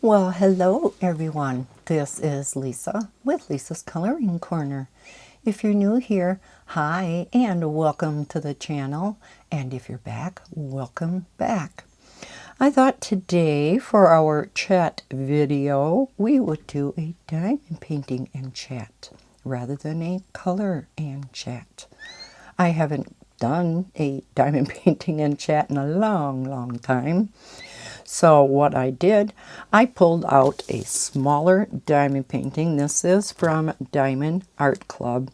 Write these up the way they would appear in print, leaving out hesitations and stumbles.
Well, hello everyone. This is Lisa with Lisa's Coloring Corner. If you're new here, hi and welcome to the channel. And if you're back, welcome back. I thought today for our chat video, we would do a diamond painting and chat rather than a color and chat. I haven't done a diamond painting and chat in a long time. So what I did, I pulled out a smaller diamond painting. This is from Diamond Art Club.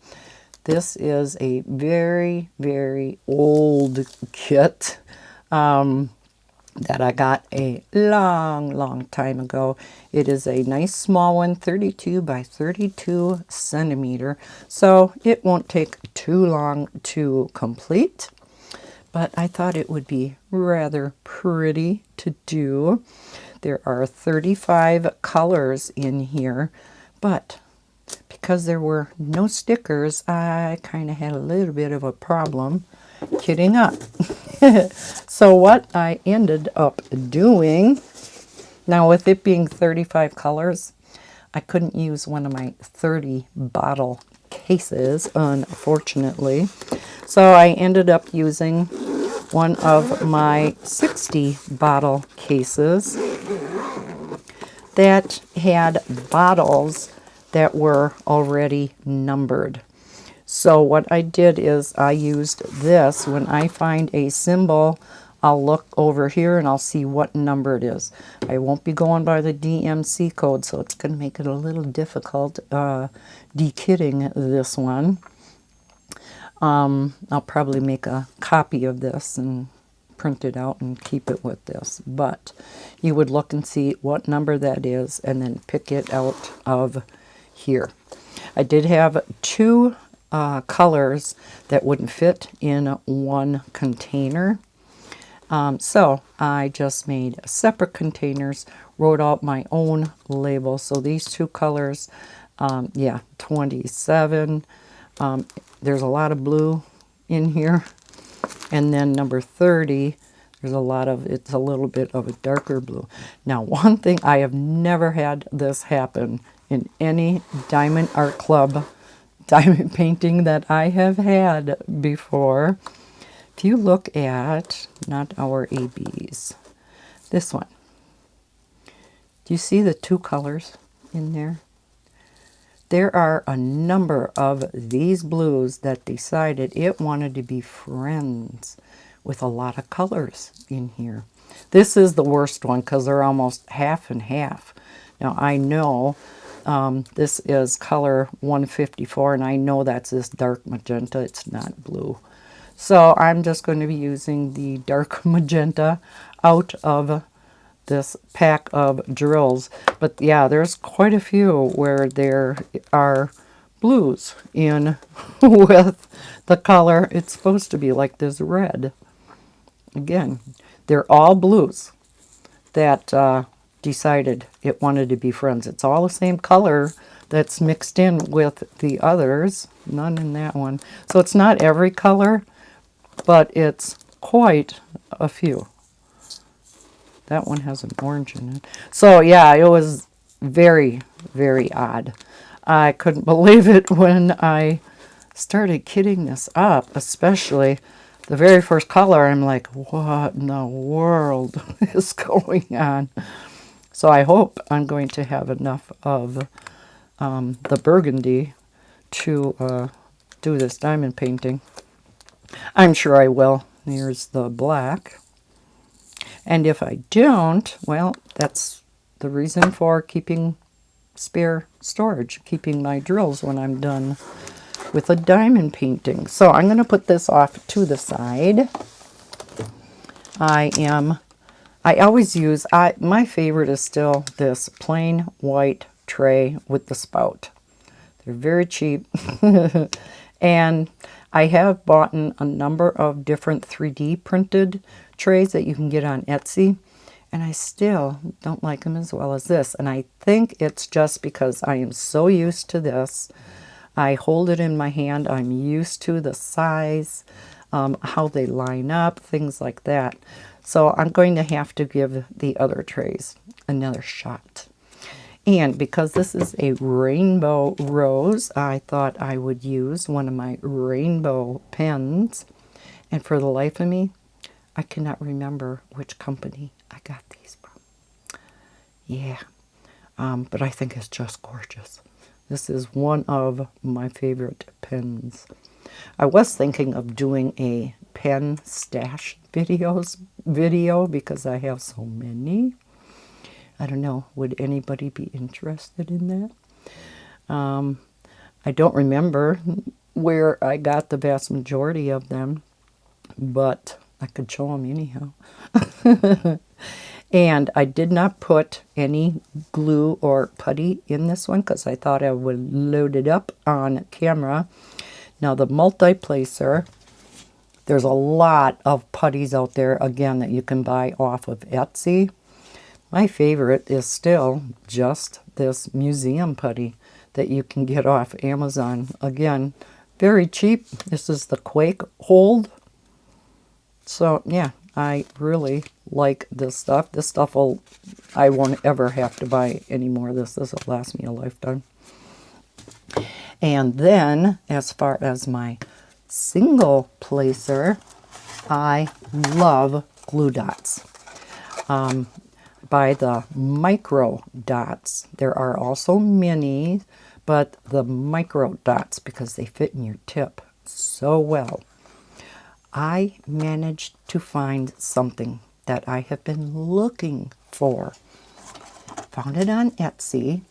This is a very old kit that I got a long time ago. It is a nice small one, 32 by 32 centimeter. So it won't take too long to complete. But I thought it would be rather pretty to do. There are 35 colors in here, but because there were no stickers, I kind of had a little bit of a problem kitting up. So what I ended up doing, now with it being 35 colors, I couldn't use one of my 30 bottle cases, unfortunately. So I ended up using one of my 60 bottle cases that had bottles that were already numbered. So what I did is I used this. When I find a symbol, I'll look over here and I'll see what number it is. I won't be going by the DMC code, so it's going to make it a little difficult de-kitting this one. I'll probably make a copy of this and print it out and keep it with this. But you would look and see what number that is and then pick it out of here. I did have two colors that wouldn't fit in one container. So I just made separate containers, wrote out my own label. So these two colors, 27. There's a lot of blue in here. And then number 30, there's it's a little bit of a darker blue. Now, one thing, I have never had this happen in any Diamond Art Club diamond painting that I have had before. If you look at, not our ABs, this one. Do you see the two colors in there? There are a number of these blues that decided it wanted to be friends with a lot of colors in here. This is the worst one because they're almost half and half. Now I know this is color 154 and I know that's this dark magenta. It's not blue. So I'm just going to be using the dark magenta out of this pack of drills. But yeah, there's quite a few where there are blues in with the color it's supposed to be, like this red. Again, they're all blues that decided it wanted to be friends. It's all the same color that's mixed in with the others. None in that one. So it's not every color, but it's quite a few. That one has an orange in it. So yeah, it was very odd. I couldn't believe it when I started kitting this up, especially the very first color. I'm like, what in the world is going on? So I hope I'm going to have enough of the burgundy to do this diamond painting. I'm sure I will. Here's the black. And if I don't, well, that's the reason for keeping spare storage, keeping my drills when I'm done with a diamond painting. So I'm going to put this off to the side. I always use, my favorite is still this plain white tray with the spout. They're very cheap. And I have bought a number of different 3D printed trays that you can get on Etsy, and I still don't like them as well as this. And I think it's just because I am so used to this. I hold it in my hand. I'm used to the size, how they line up, things like that. So I'm going to have to give the other trays another shot. And because this is a rainbow rose, I thought I would use one of my rainbow pens. And for the life of me, I cannot remember which company I got these from. Yeah, but I think it's just gorgeous. This is one of my favorite pens. I was thinking of doing a pen stash video because I have so many. I don't know, would anybody be interested in that? I don't remember where I got the vast majority of them, but I could show them anyhow. And I did not put any glue or putty in this one because I thought I would load it up on camera. Now the multi-placer, there's a lot of putties out there, again, that you can buy off of Etsy. My favorite is still just this museum putty that you can get off Amazon. Again, very cheap. This is the Quake Hold. So yeah, I really like this stuff. This stuff I won't ever have to buy any more of this. This will last me a lifetime. And then, as far as my single placer, I love glue dots. By the micro dots. There are also mini, but the micro dots, because they fit in your tip so well. I managed to find something that I have been looking for. Found it on Etsy.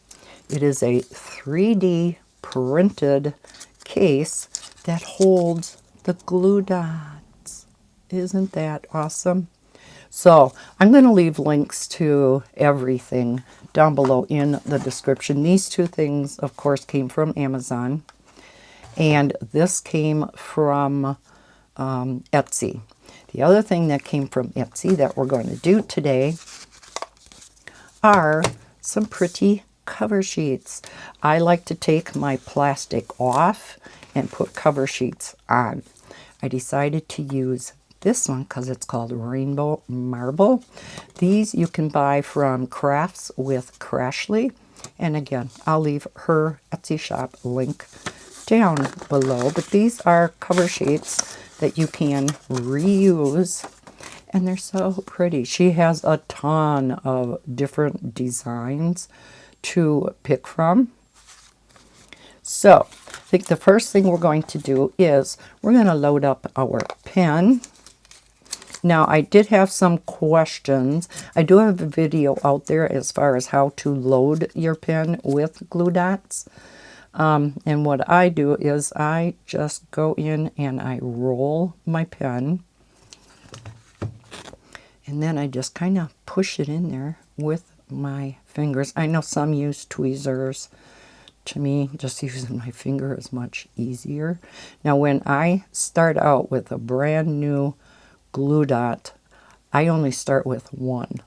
It is a 3D printed case that holds the glue dots. Isn't that awesome? So I'm going to leave links to everything down below in the description. These two things, of course, came from Amazon. And this came from Etsy. The other thing that came from Etsy that we're going to do today are some pretty cover sheets. I like to take my plastic off and put cover sheets on. I decided to use this one because it's called Rainbow Marble. These you can buy from Crafts with Crashly. And again, I'll leave her Etsy shop link down below. But these are cover sheets that you can reuse. And they're so pretty. She has a ton of different designs to pick from. So, I think the first thing we're going to do is we're going to load up our pen. Now, I did have some questions. I do have a video out there as far as how to load your pen with glue dots. And what I do is I just go in and I roll my pen. And then I just kind of push it in there with my fingers. I know some use tweezers. To me, just using my finger is much easier. Now, when I start out with a brand new glue dot, I only start with one.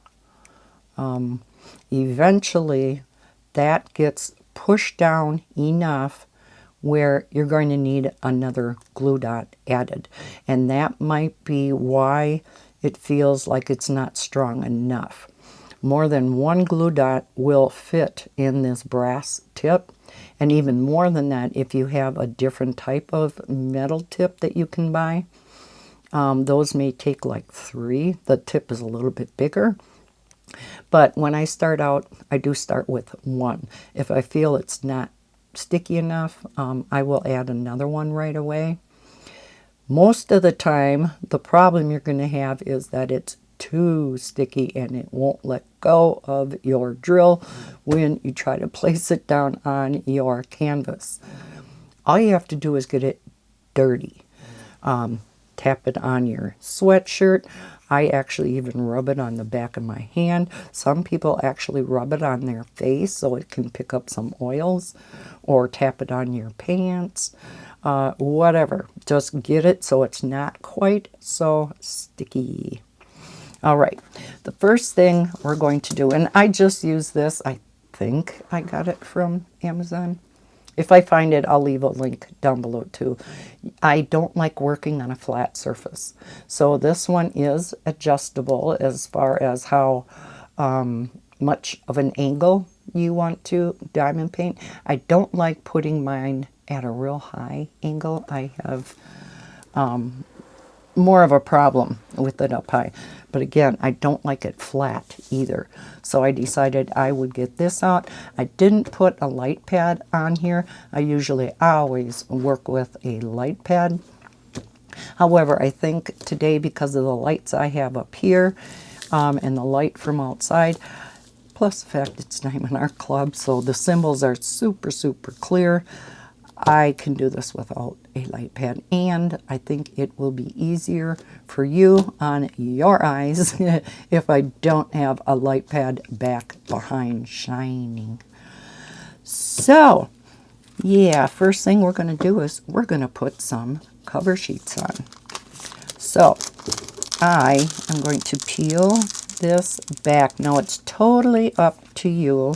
Eventually, that gets pushed down enough where you're going to need another glue dot added. And that might be why it feels like it's not strong enough. More than one glue dot will fit in this brass tip. And even more than that, if you have a different type of metal tip that you can buy, those may take like 3. The tip is a little bit bigger. But when I start out, I do start with 1. If I feel it's not sticky enough, I will add another one right away. Most of the time, the problem you're going to have is that it's too sticky and it won't let go of your drill when you try to place it down on your canvas. All you have to do is get it dirty. Tap it on your sweatshirt. I actually even rub it on the back of my hand. Some people actually rub it on their face so it can pick up some oils, or tap it on your pants. Whatever. Just get it so it's not quite so sticky. All right. The first thing we're going to do, and I just use this, I think I got it from Amazon. If I find it, I'll leave a link down below too. I don't like working on a flat surface. So this one is adjustable as far as how much of an angle you want to diamond paint. I don't like putting mine at a real high angle. I have more of a problem with it up high. But again, I don't like it flat either. So I decided I would get this out. I didn't put a light pad on here. I usually always work with a light pad. However, I think today, because of the lights I have up here and the light from outside, plus the fact it's Diamond Art Club, so the symbols are super, super clear, I can do this without a light pad, and I think it will be easier for you on your eyes if I don't have a light pad back behind shining. So, yeah, first thing we're going to do is we're going to put some cover sheets on. So, I am going to peel this back. Now, it's totally up to you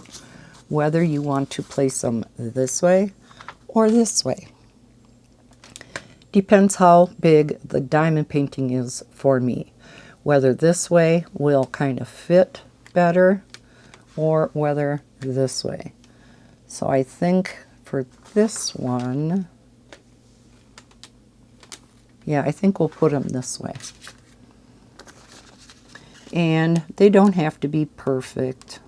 whether you want to place them this way or this way. Depends how big the diamond painting is for me. Whether this way will kind of fit better or whether this way. So I think for this one, yeah, I think we'll put them this way. And they don't have to be perfect.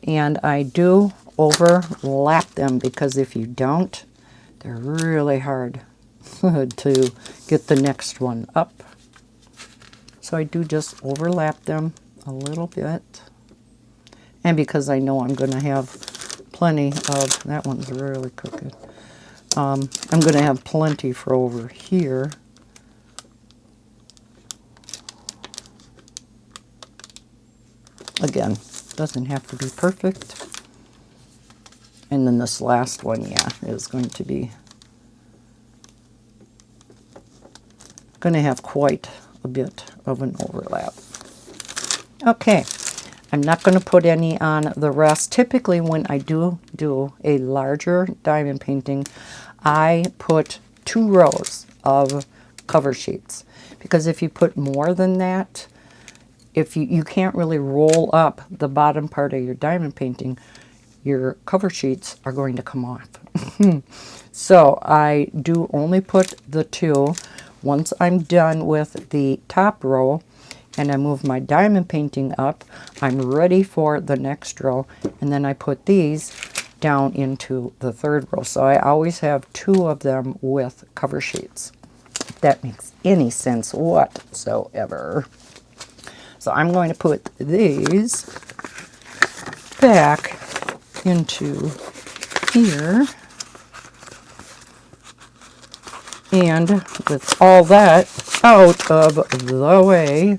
And I do overlap them because if you don't, they're really hard to get the next one up. So I do just overlap them a little bit. And because I know I'm going to have plenty of, that one's really crooked. I'm going to have plenty for over here. Again, doesn't have to be perfect. And then this last one, yeah, is going to be going to have quite a bit of an overlap. Okay, I'm not going to put any on the rest. Typically when I do a larger diamond painting, I put 2 rows of cover sheets. Because if you put more than that, if you can't really roll up the bottom part of your diamond painting, your cover sheets are going to come off. So I do only put the 2. Once I'm done with the top row and I move my diamond painting up, I'm ready for the next row, and then I put these down into the 3rd row. So I always have 2 of them with cover sheets, if that makes any sense whatsoever. So I'm going to put these back into here, and with all that out of the way,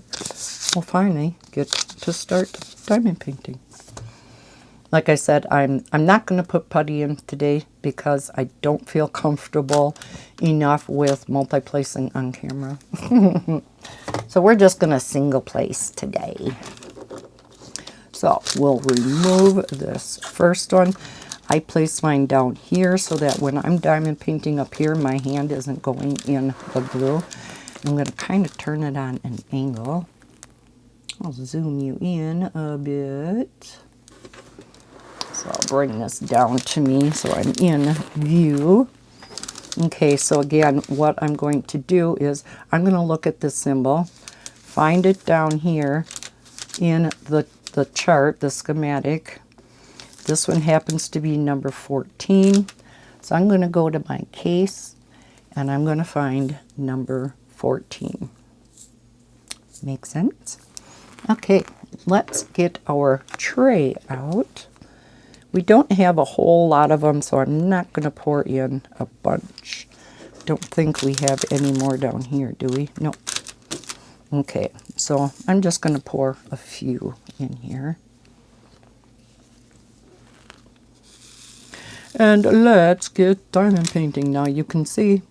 we'll finally get to start diamond painting. Like I said, I'm not going to put putty in today because I don't feel comfortable enough with multi-placing on camera. So we're just going to single place today. So we'll remove this first one. I place mine down here so that when I'm diamond painting up here, my hand isn't going in the glue. I'm going to kind of turn it on an angle. I'll zoom you in a bit. So I'll bring this down to me so I'm in view. Okay, so again, what I'm going to do is I'm going to look at this symbol, find it down here in the chart, the schematic. This one happens to be number 14. So I'm going to go to my case and I'm going to find number 14. Make sense? Okay, let's get our tray out. We don't have a whole lot of them, so I'm not going to pour in a bunch. Don't think we have any more down here, do we? No. Okay, so I'm just going to pour a few in here. And let's get diamond painting. Now you can see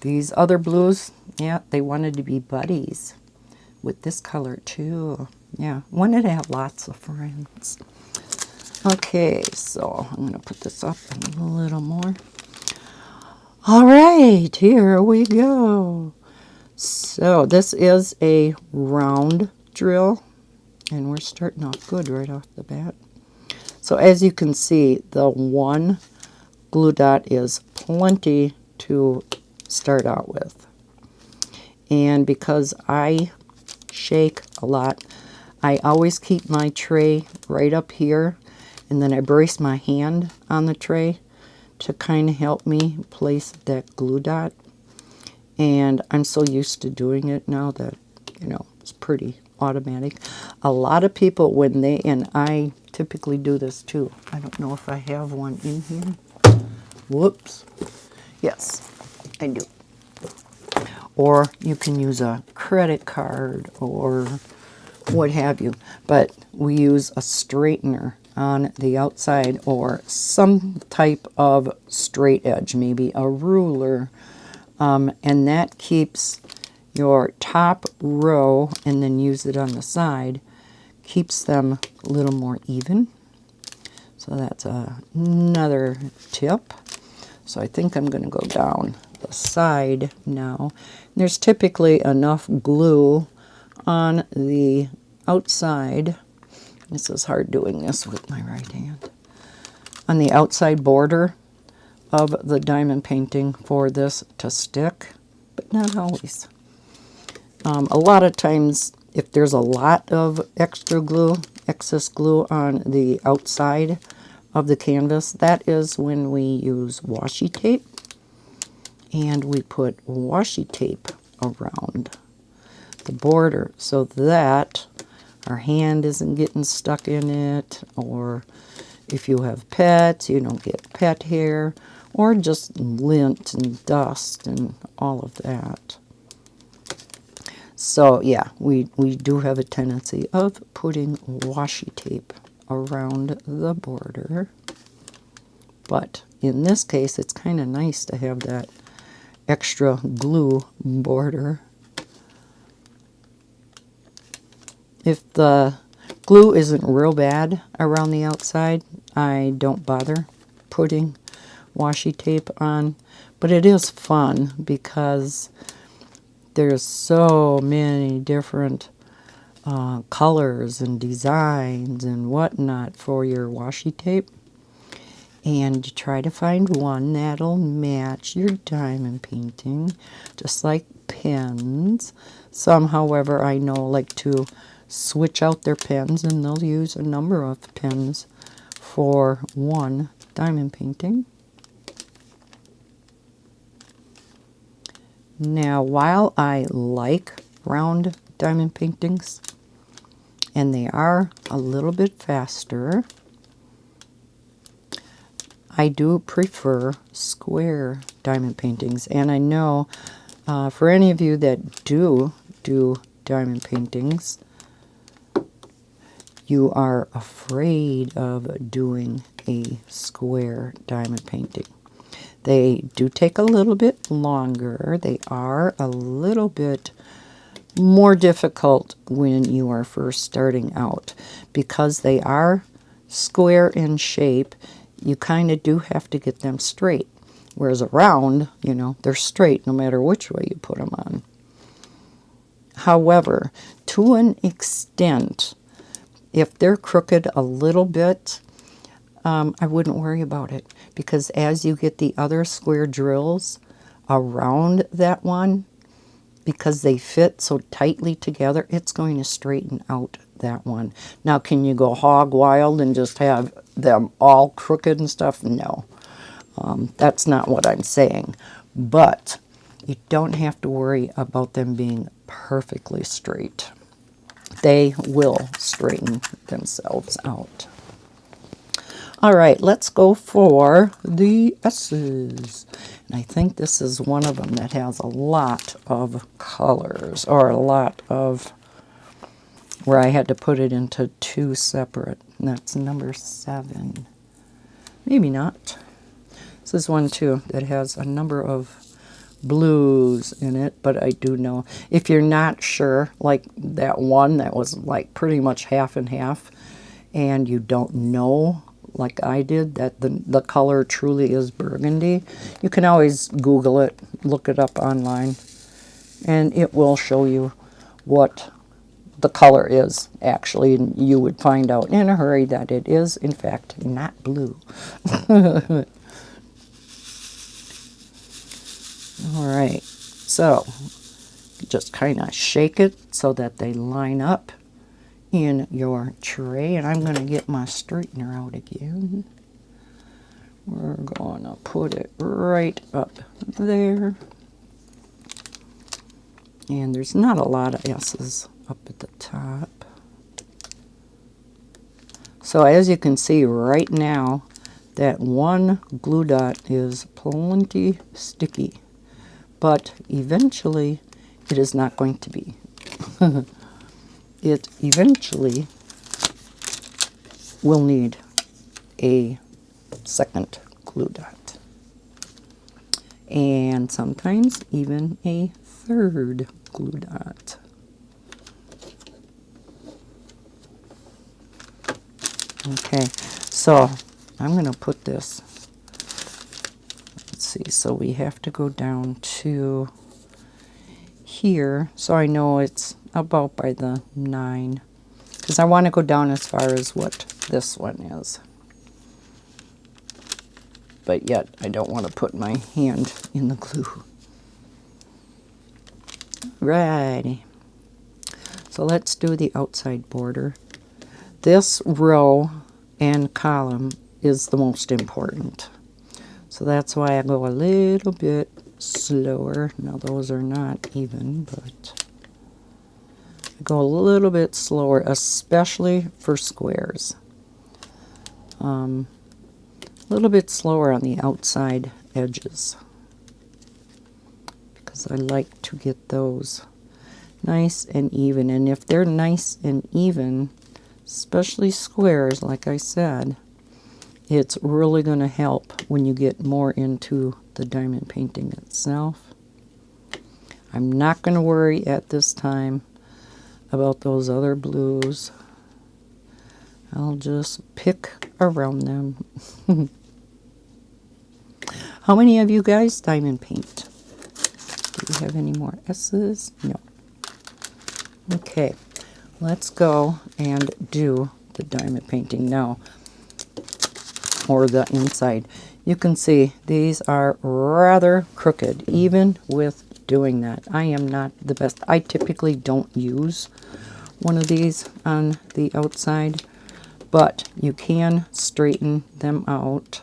these other blues, yeah, they wanted to be buddies with this color too. Yeah, wanted to have lots of friends. Okay, so I'm going to put this up a little more. All right, here we go. So this is a round drill, and we're starting off good right off the bat. So as you can see, the one glue dot is plenty to start out with. And because I shake a lot, I always keep my tray right up here, and then I brace my hand on the tray to kind of help me place that glue dot. And I'm so used to doing it now that, you know, it's pretty automatic. A lot of people, when they, and I typically do this too. I don't know if I have one in here. Whoops. Yes, I do. Or you can use a credit card or what have you. But we use a straightener on the outside or some type of straight edge, maybe a ruler. And that keeps your top row, and then use it on the side, keeps them a little more even. So that's another tip. So I think I'm going to go down the side now. There's typically enough glue on the outside. This is hard doing this with my right hand. On the outside border of the diamond painting for this to stick, but not always. A lot of times, if there's a lot of extra glue, excess glue on the outside of the canvas, that is when we use washi tape. And we put washi tape around the border so that our hand isn't getting stuck in it, or if you have pets, you don't get pet hair, or just lint and dust and all of that. So yeah, we do have a tendency of putting washi tape around the border. But in this case, it's kind of nice to have that extra glue border. If the glue isn't real bad around the outside, I don't bother putting washi tape on. But it is fun because there's so many different colors and designs and whatnot for your washi tape. And you try to find one that'll match your diamond painting, just like pens. Some, however, I know like to switch out their pens, and they'll use a number of pens for one diamond painting. Now, while I like round diamond paintings, and they are a little bit faster, I do prefer square diamond paintings. And I know for any of you that do diamond paintings, you are afraid of doing a square diamond painting. They do take a little bit longer. They are a little bit more difficult when you are first starting out. Because they are square in shape, you kind of do have to get them straight. Whereas a round, you know, they're straight no matter which way you put them on. However, to an extent, if they're crooked a little bit, I wouldn't worry about it, because as you get the other square drills around that one, because they fit so tightly together, it's going to straighten out that one. Now, can you go hog wild and just have them all crooked and stuff? No. That's not what I'm saying. But you don't have to worry about them being perfectly straight. They will straighten themselves out. All right, let's go for the S's. And I think this is one of them that has a lot of colors, or a lot of, where I had to put it into two separate. And that's number 7. Maybe not. This is one too that has a number of blues in it, but I do know. If you're not sure, like that one that was like pretty much half and half, and you don't know like I did, that the color truly is burgundy, you can always Google it, look it up online, and it will show you what the color is actually, and you would find out in a hurry that it is in fact not blue. All right, so just kind of shake it so that they line up in your tray, and I'm going to get my straightener out again. We're going to put it right up there, and there's not a lot of S's up at the top. So as you can see right now, that one glue dot is plenty sticky, but eventually it is not going to be. It eventually will need a second glue dot, and sometimes even a third glue dot. Okay, so I'm going to put this, let's see, so we have to go down to here, so I know it's about by the 9, because I want to go down as far as what this one is. But yet, I don't want to put my hand in the glue. Righty. So let's do the outside border. This row and column is the most important. So that's why I go a little bit slower. Now those are not even, but I go a little bit slower, especially for squares. A little bit slower on the outside edges, because I like to get those nice and even. And if they're nice and even, especially squares, like I said, it's really going to help when you get more into the diamond painting itself. I'm not going to worry at this time about those other blues. I'll just pick around them. How many of you guys diamond paint? Do we have any more S's? No. Okay, let's go and do the diamond painting now, or the inside. You can see these are rather crooked, even with doing that. I am not the best. I typically don't use one of these on the outside, but you can straighten them out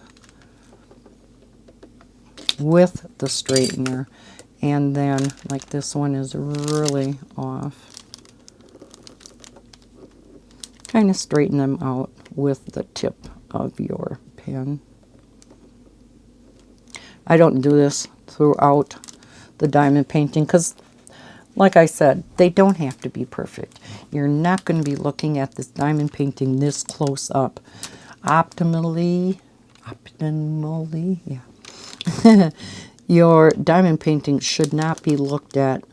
with the straightener. And then, like this one is really off, kind of straighten them out with the tip of your pen. I don't do this throughout the diamond painting because, like I said, they don't have to be perfect. You're not going to be looking at this diamond painting this close up. Optimally, yeah. Your diamond painting should not be looked at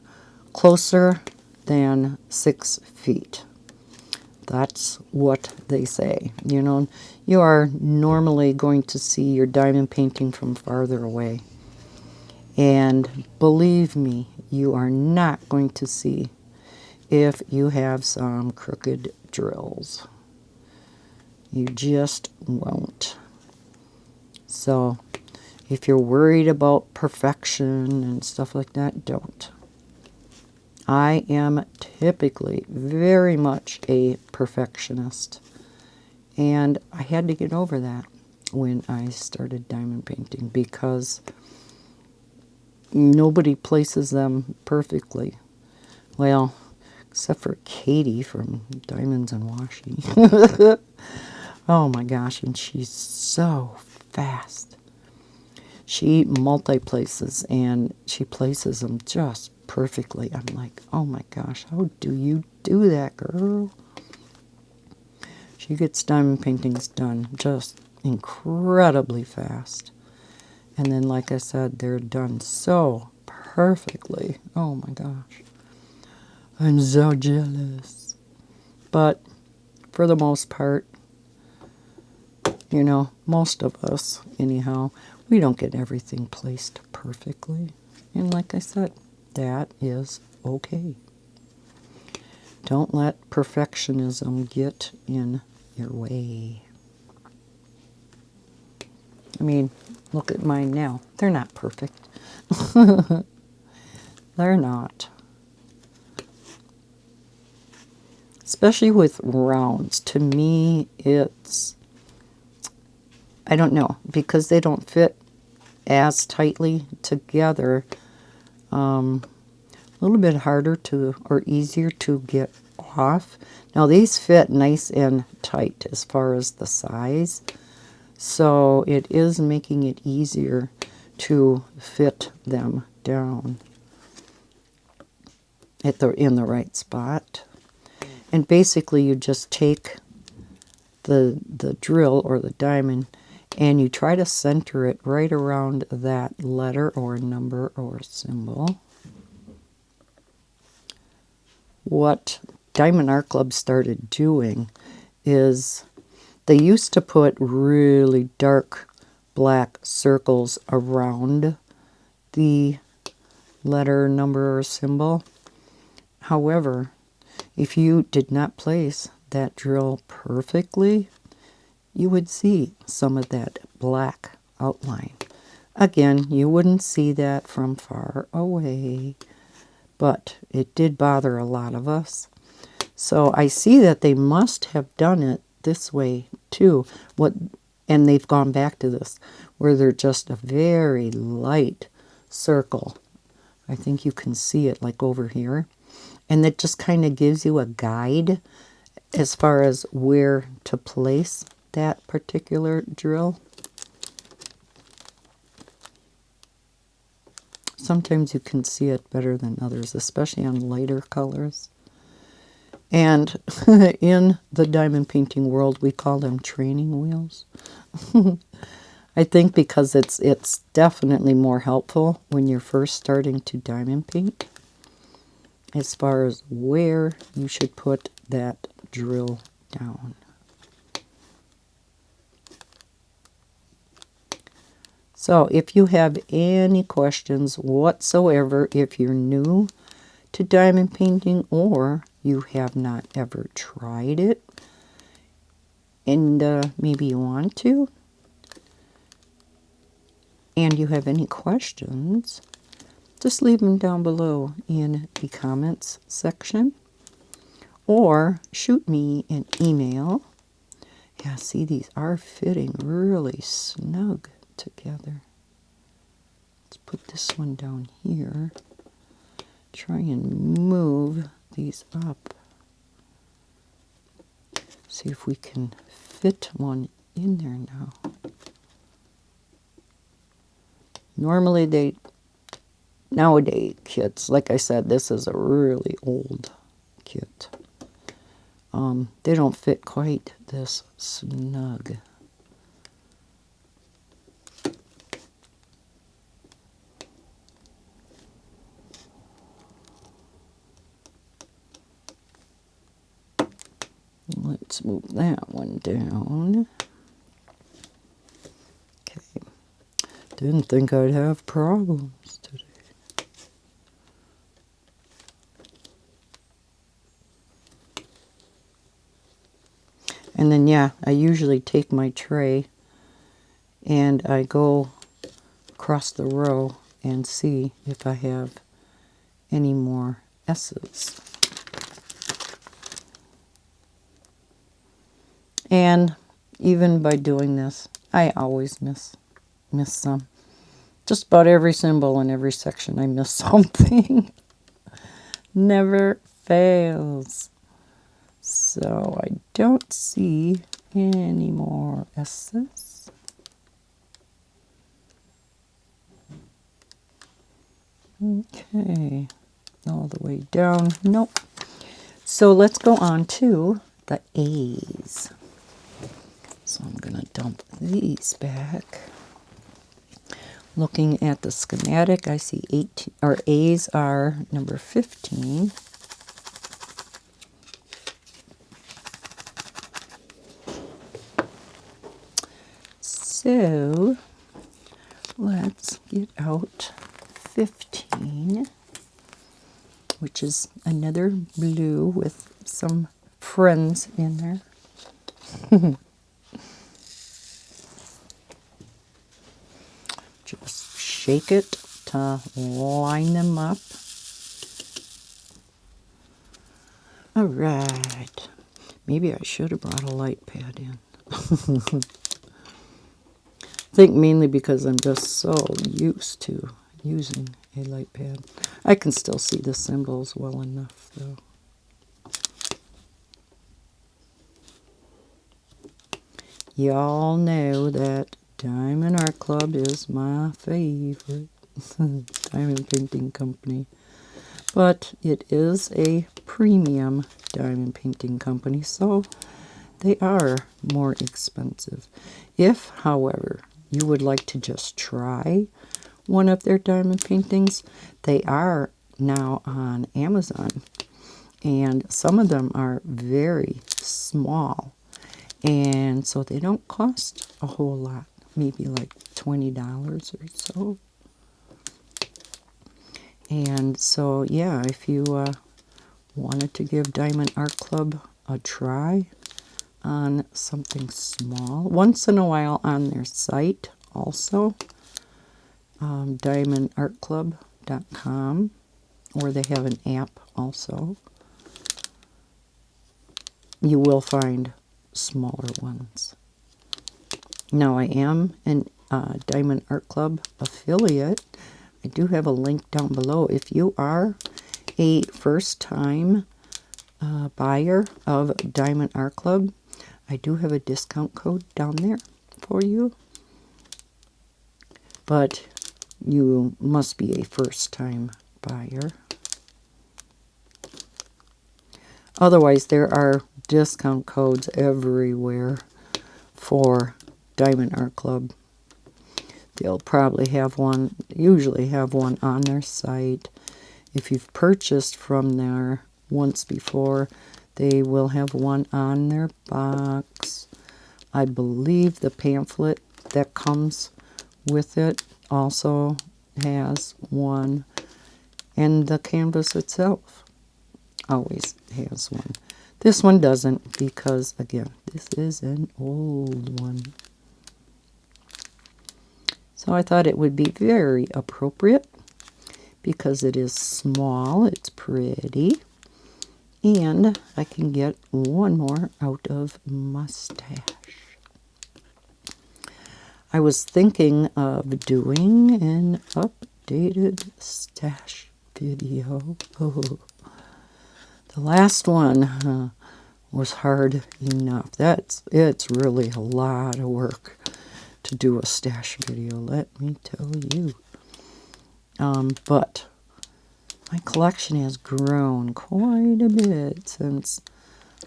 closer than 6 feet. That's what they say. You know, you are normally going to see your diamond painting from farther away. And believe me, you are not going to see if you have some crooked drills. You just won't. So, if you're worried about perfection and stuff like that, don't. I am typically very much a perfectionist, and I had to get over that when I started diamond painting, because nobody places them perfectly. Well, except for Katie from Diamonds and Washi. Oh my gosh, and she's so fast. She multi-places, and she places them just perfectly. I'm like, oh my gosh, how do you do that, girl? She gets diamond paintings done just incredibly fast. And then, like I said, they're done so perfectly. Oh my gosh. I'm so jealous. But for the most part, You know, most of us, anyhow, we don't get everything placed perfectly. And like I said, that is okay. Don't let perfectionism get in your way. I mean, look at mine now. They're not perfect. They're not. Especially with rounds. To me, it's, I don't know, because they don't fit as tightly together, a little bit harder to, or easier to get off. Now these fit nice and tight as far as the size, so it is making it easier to fit them down at in the right spot. And basically you just take the drill or the diamond and you try to center it right around that letter or number or symbol. What Diamond Art Club started doing is they used to put really dark black circles around the letter, number, or symbol. However, if you did not place that drill perfectly, you would see some of that black outline. Again, you wouldn't see that from far away, but it did bother a lot of us. So I see that they must have done it this way too. And they've gone back to this, where they're just a very light circle. I think you can see it like over here. And that just kind of gives you a guide as far as where to place that particular drill. Sometimes you can see it better than others, especially on lighter colors. And in the diamond painting world, we call them training wheels. I think because it's definitely more helpful when you're first starting to diamond paint as far as where you should put that drill down. So if you have any questions whatsoever, if you're new to diamond painting or you have not ever tried it and maybe you want to, and you have any questions, just leave them down below in the comments section or shoot me an email. Yeah, see, these are fitting really snug together. Let's put this one down here. Try and move these up. See if we can fit one in there now. Normally nowadays kits, like I said, this is a really old kit. They don't fit quite this snug. Let's move that one down. Okay. Didn't think I'd have problems today. And then, yeah, I usually take my tray and I go across the row and see if I have any more S's. And even by doing this, I always miss some. Just about every symbol in every section, I miss something. Never fails. So I don't see any more S's. Okay, all the way down. Nope. So let's go on to the A's. So I'm going to dump these back. Looking at the schematic, I see 18, or A's are number 15. So let's get out 15, which is another blue with some friends in there. Just shake it to line them up. All right. Maybe I should have brought a light pad in. I think mainly because I'm just so used to using a light pad. I can still see the symbols well enough, though. Y'all know that Diamond Art Club is my favorite diamond painting company. But it is a premium diamond painting company, so they are more expensive. If, however, you would like to just try one of their diamond paintings, they are now on Amazon. And some of them are very small. And so they don't cost a whole lot, maybe like $20 or so. And so, yeah, if you wanted to give Diamond Art Club a try on something small, once in a while on their site also, diamondartclub.com, or they have an app also, you will find smaller ones. Now, I am an Diamond Art Club affiliate. I do have a link down below. If you are a first-time buyer of Diamond Art Club, I do have a discount code down there for you. But you must be a first-time buyer. Otherwise, there are discount codes everywhere for Diamond Art Club. They'll probably have one, usually have one on their site. If you've purchased from there once before, they will have one on their box. I believe the pamphlet that comes with it also has one. And the canvas itself always has one. This one doesn't because, again, this is an old one. So I thought it would be very appropriate because it is small, it's pretty, and I can get one more out of mustache. I was thinking of doing an updated stash video. Oh, the last one was hard enough. It's really a lot of work to do a stash video, let me tell you. But my collection has grown quite a bit since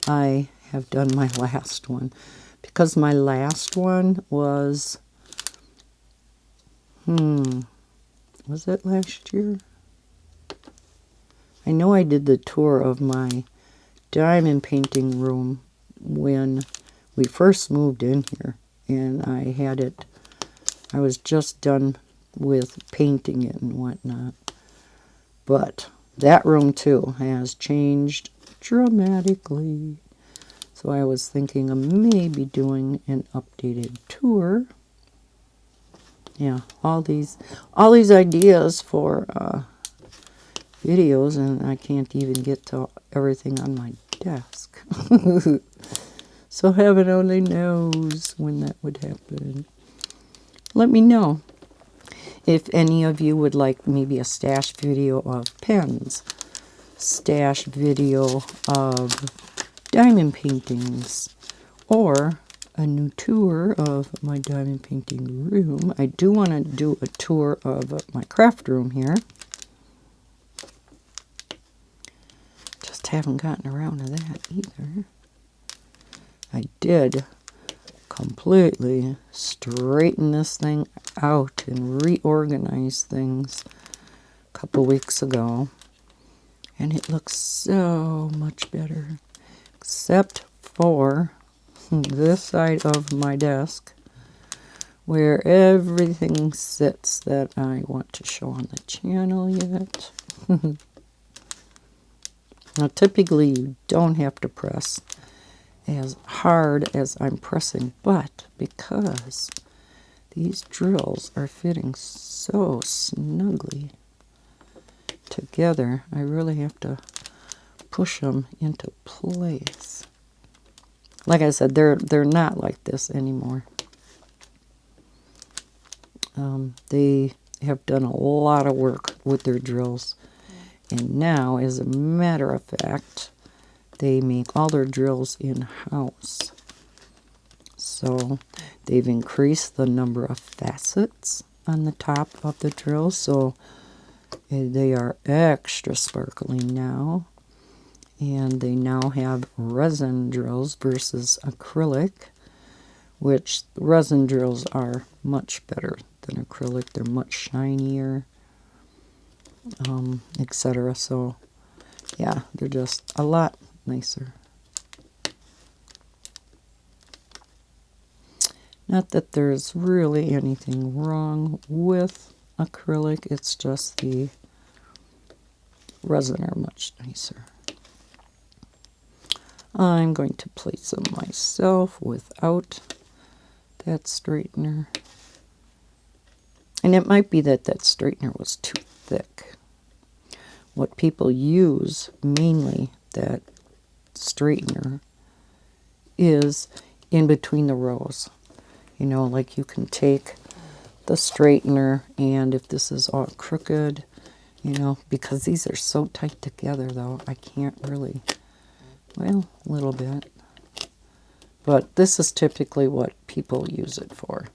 I have done my last one. Because my last one was, was it last year? I know I did the tour of my diamond painting room when we first moved in here. And I had it, I was just done with painting it and whatnot. But that room too has changed dramatically. So I was thinking of maybe doing an updated tour. Yeah, all these ideas for videos, and I can't even get to everything on my desk. So heaven only knows when that would happen. Let me know if any of you would like maybe a stash video of pens, stash video of diamond paintings, or a new tour of my diamond painting room. I do want to do a tour of my craft room here. Just haven't gotten around to that either. I did completely straighten this thing out and reorganize things a couple weeks ago. And it looks so much better. Except for this side of my desk, where everything sits that I want to show on the channel yet. Now typically you don't have to press as hard as I'm pressing, but because these drills are fitting so snugly together, I really have to push them into place. Like I said, they're not like this anymore. They have done a lot of work with their drills, and now, as a matter of fact, they make all their drills in-house. So they've increased the number of facets on the top of the drill, so they are extra sparkly now. And they now have resin drills versus acrylic, which resin drills are much better than acrylic. They're much shinier, etc. So yeah, they're just a lot nicer. Not that there's really anything wrong with acrylic, it's just the resin are much nicer. I'm going to place them myself without that straightener. And it might be that that straightener was too thick. What people use, mainly that straightener, is in between the rows. You know, like you can take the straightener, and if this is all crooked, you know, because these are so tight together though, I can't really, well, a little bit. But this is typically what people use it for.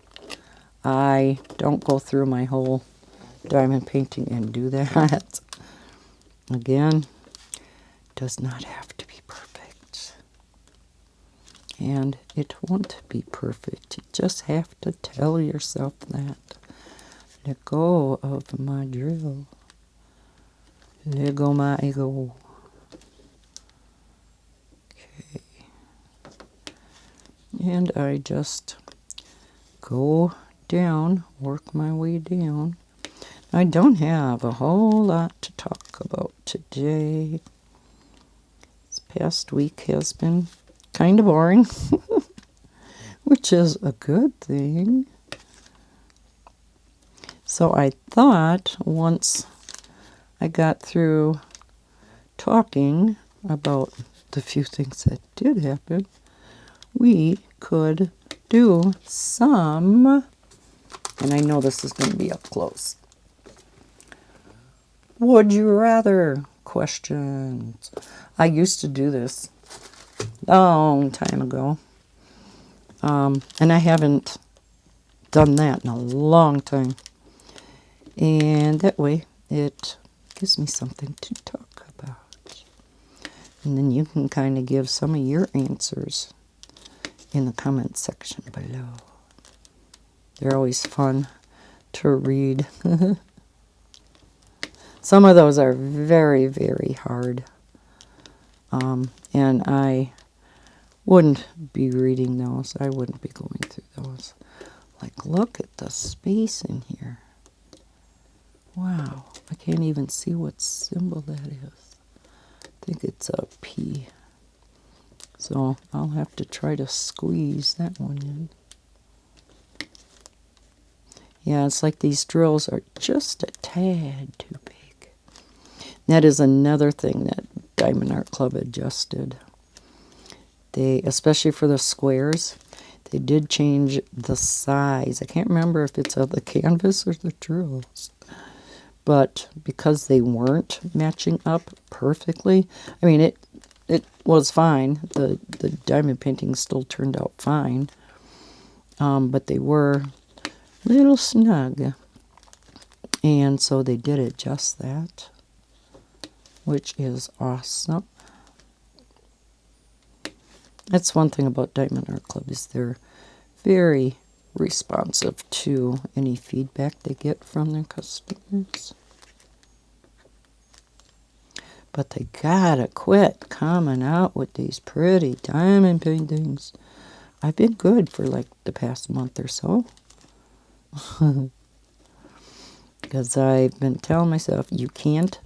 I don't go through my whole diamond painting and do that. Again, does not have to be perfect. And it won't be perfect. You just have to tell yourself that. Let go of my drill. Let go my ego. Okay. And I just go down, work my way down. I don't have a whole lot to talk about today. This past week has been kind of boring, which is a good thing. So I thought once I got through talking about the few things that did happen, we could do some, and I know this is going to be up close, would you rather questions. I used to do this long time ago, and I haven't done that in a long time, and that way it gives me something to talk about, and then you can kind of give some of your answers in the comment section below. They're always fun to read. Some of those are very, very hard, and I wouldn't be reading those. I wouldn't be going through those. Like, look at the space in here. Wow, I can't even see what symbol that is. I think it's a P. So I'll have to try to squeeze that one in. Yeah, it's like these drills are just a tad too big. That is another thing that Diamond Art Club adjusted. They, especially for the squares, they did change the size. I can't remember if it's of the canvas or the drills. But because they weren't matching up perfectly, I mean, it was fine. The diamond painting still turned out fine. But they were a little snug. And so they did adjust that, which is awesome. That's one thing about Diamond Art Club, is they're very responsive to any feedback they get from their customers. But they gotta quit coming out with these pretty diamond paintings. I've been good for like the past month or so. Because I've been telling myself, you can't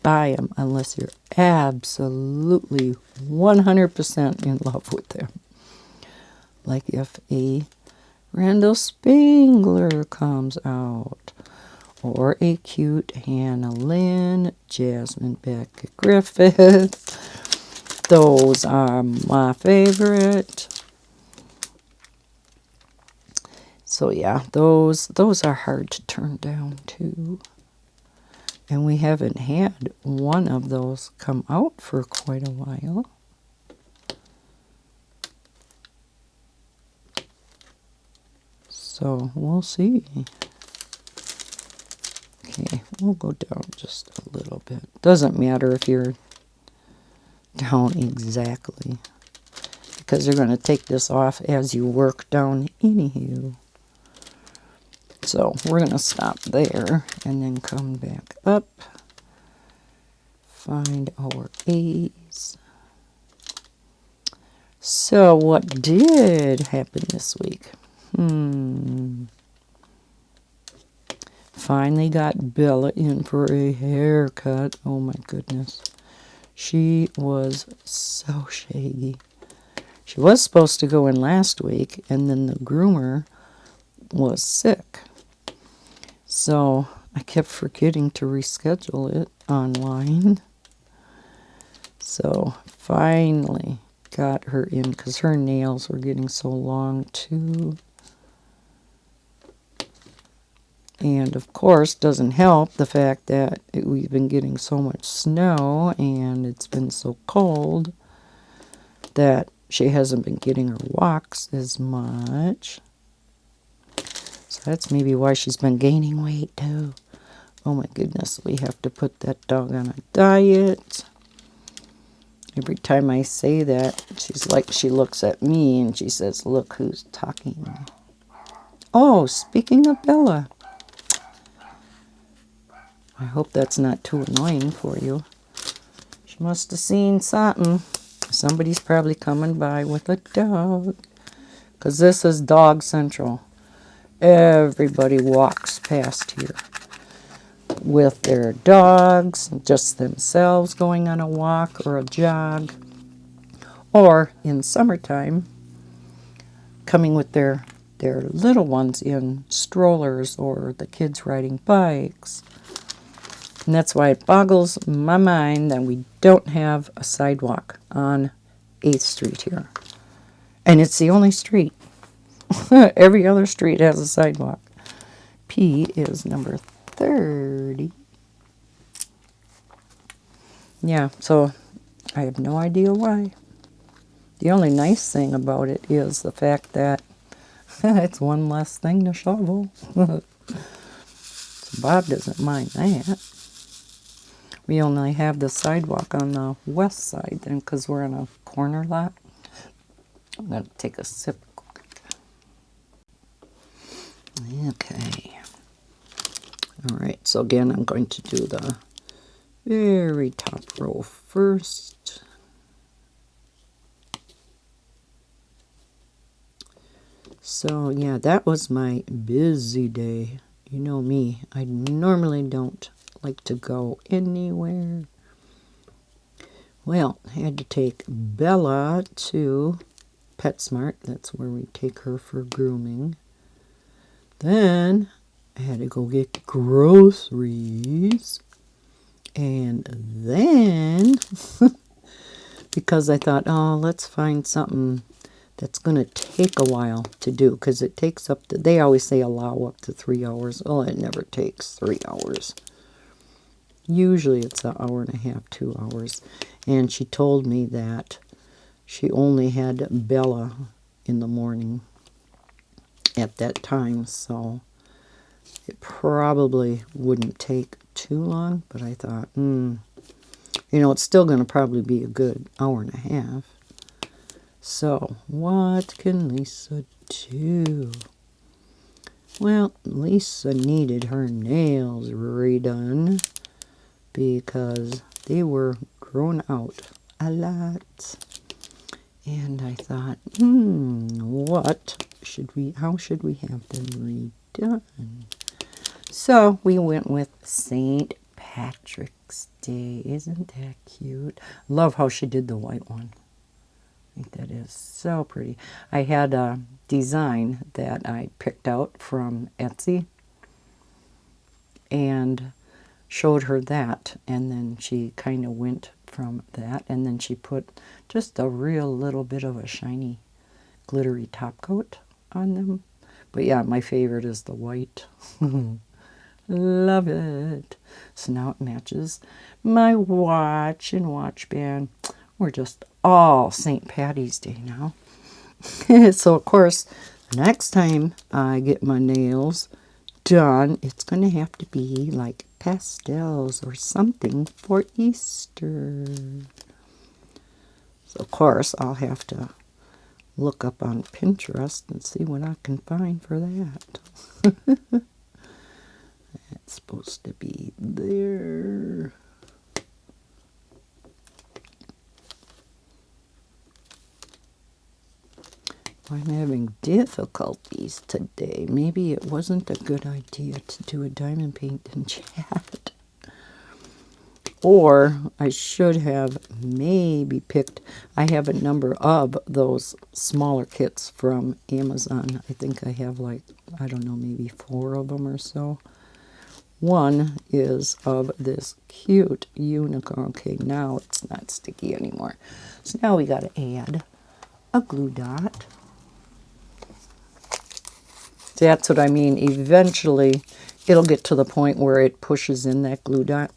buy them unless you're absolutely 100% in love with them. Like if a Randall Spangler comes out, or a cute Hannah Lynn, Jasmine Beckett Griffith. Those are my favorite. So yeah, those are hard to turn down too. And we haven't had one of those come out for quite a while. So we'll see. Okay, we'll go down just a little bit. Doesn't matter if you're down exactly, because you're going to take this off as you work down anyhow. So we're going to stop there and then come back up. Find our A's. So what did happen this week? Finally got Bella in for a haircut. Oh my goodness. She was so shaggy. She was supposed to go in last week, and then the groomer was sick. So I kept forgetting to reschedule it online. So finally got her in because her nails were getting so long too. And of course, doesn't help the fact that we've been getting so much snow and it's been so cold that she hasn't been getting her walks as much. So that's maybe why she's been gaining weight too. Oh my goodness, we have to put that dog on a diet. Every time I say that, she looks at me and she says, "Look who's talking." Oh, speaking of Bella, I hope that's not too annoying for you. She must have seen something. Somebody's probably coming by with a dog. Because this is Dog Central. Everybody walks past here with their dogs, just themselves going on a walk or a jog. Or in summertime, coming with their little ones in strollers or the kids riding bikes. And that's why it boggles my mind that we don't have a sidewalk on 8th Street here. And it's the only street. Every other street has a sidewalk. P is number 30. Yeah, so I have no idea why. The only nice thing about it is the fact that it's one less thing to shovel. So Bob doesn't mind that. We only have the sidewalk on the west side then because we're in a corner lot. I'm going to take a sip. Okay. All right, so again, I'm going to do the very top row first. So yeah, that was my busy day. You know me, I normally don't like to go anywhere. Well, I had to take Bella to PetSmart. That's where we take her for grooming. Then I had to go get groceries. And then, because I thought, oh, let's find something that's going to take a while to do. Because it takes up to, they always say allow up to 3 hours. Well, it never takes 3 hours. Usually it's an hour and a half, 2 hours. And she told me that she only had Bella in the morning at that time. So it probably wouldn't take too long. But I thought, you know, it's still going to probably be a good hour and a half. So what can Lisa do? Well, Lisa needed her nails redone because they were grown out a lot. And I thought, how should we have them done. So we went with St. Patrick's Day. Isn't that cute? Love how she did the white one. I think that is so pretty. I had a design that I picked out from Etsy and showed her that, and then she kind of went from that, and then she put just a real little bit of a shiny glittery top coat on them. But yeah, my favorite is the white. Love it. So now it matches my watch and watch band. We're just all St. Patty's Day now. So of course, next time I get my nails done, it's going to have to be like pastels or something for Easter. So of course, I'll have to look up on Pinterest and see what I can find for that. It's supposed to be there. I'm having difficulties today. Maybe it wasn't a good idea to do a diamond paint in chat. Or I should have maybe picked, I have a number of those smaller kits from Amazon. I think I have like, I don't know, maybe 4 of them or so. One is of this cute unicorn. Okay, now it's not sticky anymore. So now we got to add a glue dot. That's what I mean. Eventually, it'll get to the point where it pushes in that glue dot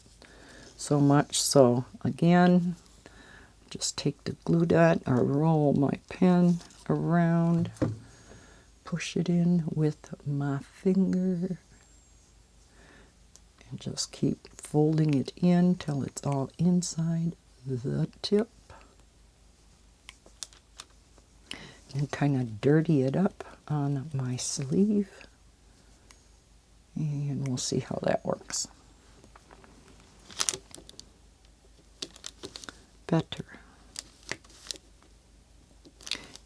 so much. So again, just take the glue dot or roll my pen around, push it in with my finger, and just keep folding it in till it's all inside the tip. And kind of dirty it up on my sleeve. And we'll see how that works. Better.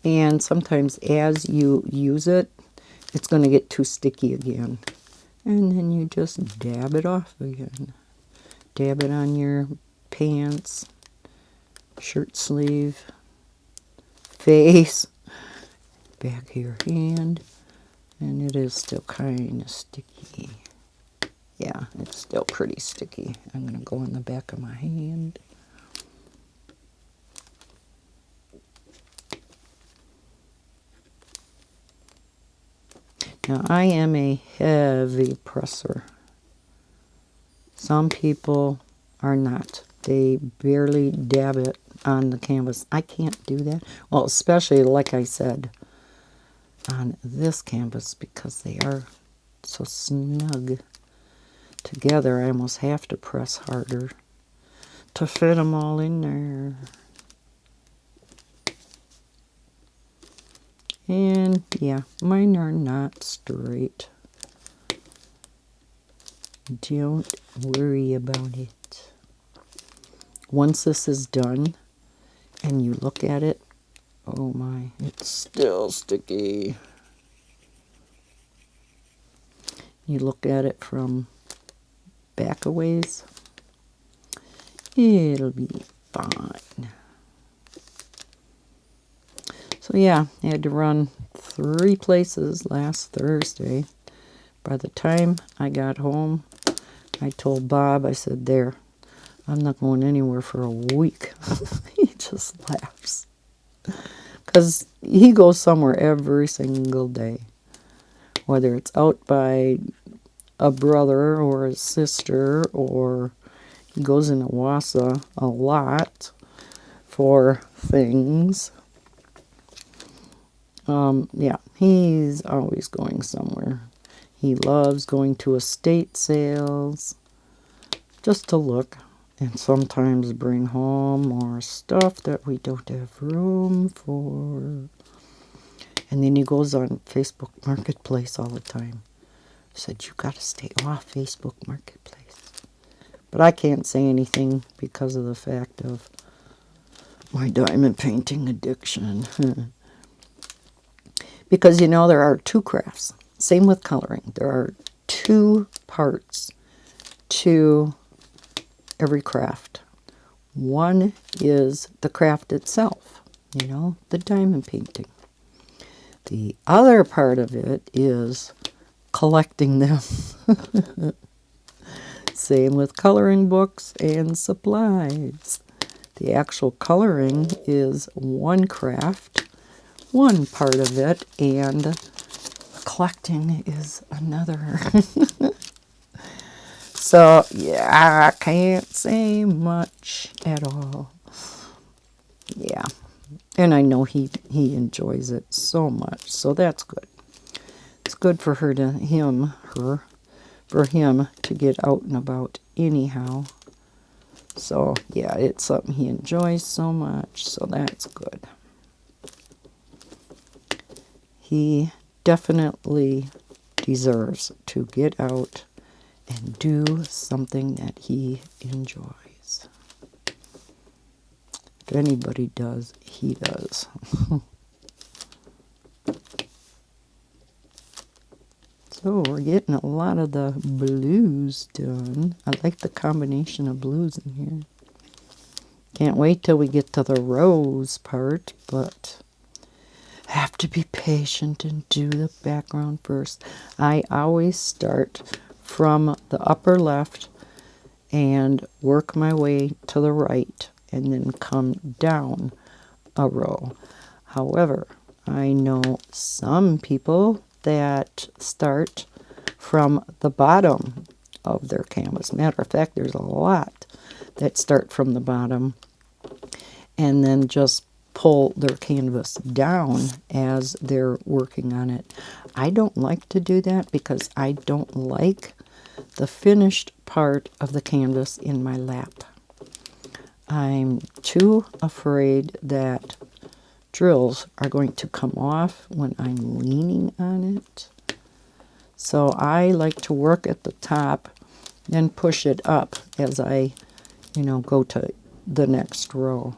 And sometimes as you use it, it's going to get too sticky again. And then you just dab it off again. Dab it on your pants, shirt sleeve, face, back of your hand. And it is still kind of sticky. Yeah, it's still pretty sticky. I'm going to go in the back of my hand. Now, I am a heavy presser. Some people are not. They barely dab it on the canvas. I can't do that. Well, especially, like I said, on this canvas, because they are so snug together. I almost have to press harder to fit them all in there. And yeah, mine are not straight. Don't worry about it. Once this is done and you look at it, oh my, it's still sticky. You look at it from back a ways, it'll be fine. So yeah, I had to run 3 places last Thursday. By the time I got home, I told Bob, I said, there, I'm not going anywhere for a week. He just laughs. Because he goes somewhere every single day. Whether it's out by a brother or a sister, or he goes in Owasso a lot for things. Yeah, he's always going somewhere. He loves going to estate sales just to look and sometimes bring home more stuff that we don't have room for. And then he goes on Facebook Marketplace all the time. I said, you got to stay off Facebook Marketplace. But I can't say anything because of the fact of my diamond painting addiction. Because, you know, there are 2 crafts. same with coloring. There are two parts to every craft. One is the craft itself, you know, the diamond painting. The other part of it is collecting them. Same with coloring books and supplies. The actual coloring is one craft, one part of it, and collecting is another. So, yeah, I can't say much at all. Yeah. And I know he enjoys it so much, so that's good. It's good for for him to get out and about anyhow. So, yeah, it's something he enjoys so much, so that's good. He definitely deserves to get out and do something that he enjoys. If anybody does, he does. So we're getting a lot of the blues done. I like the combination of blues in here. Can't wait till we get to the rose part, but I have to be patient and do the background first. I always start from the upper left and work my way to the right and then come down a row. However, I know some people that start from the bottom of their canvas. Matter of fact, there's a lot that start from the bottom and then just pull their canvas down as they're working on it. I don't like to do that because I don't like the finished part of the canvas in my lap. I'm too afraid that drills are going to come off when I'm leaning on it. So I like to work at the top and push it up as I, go to the next row.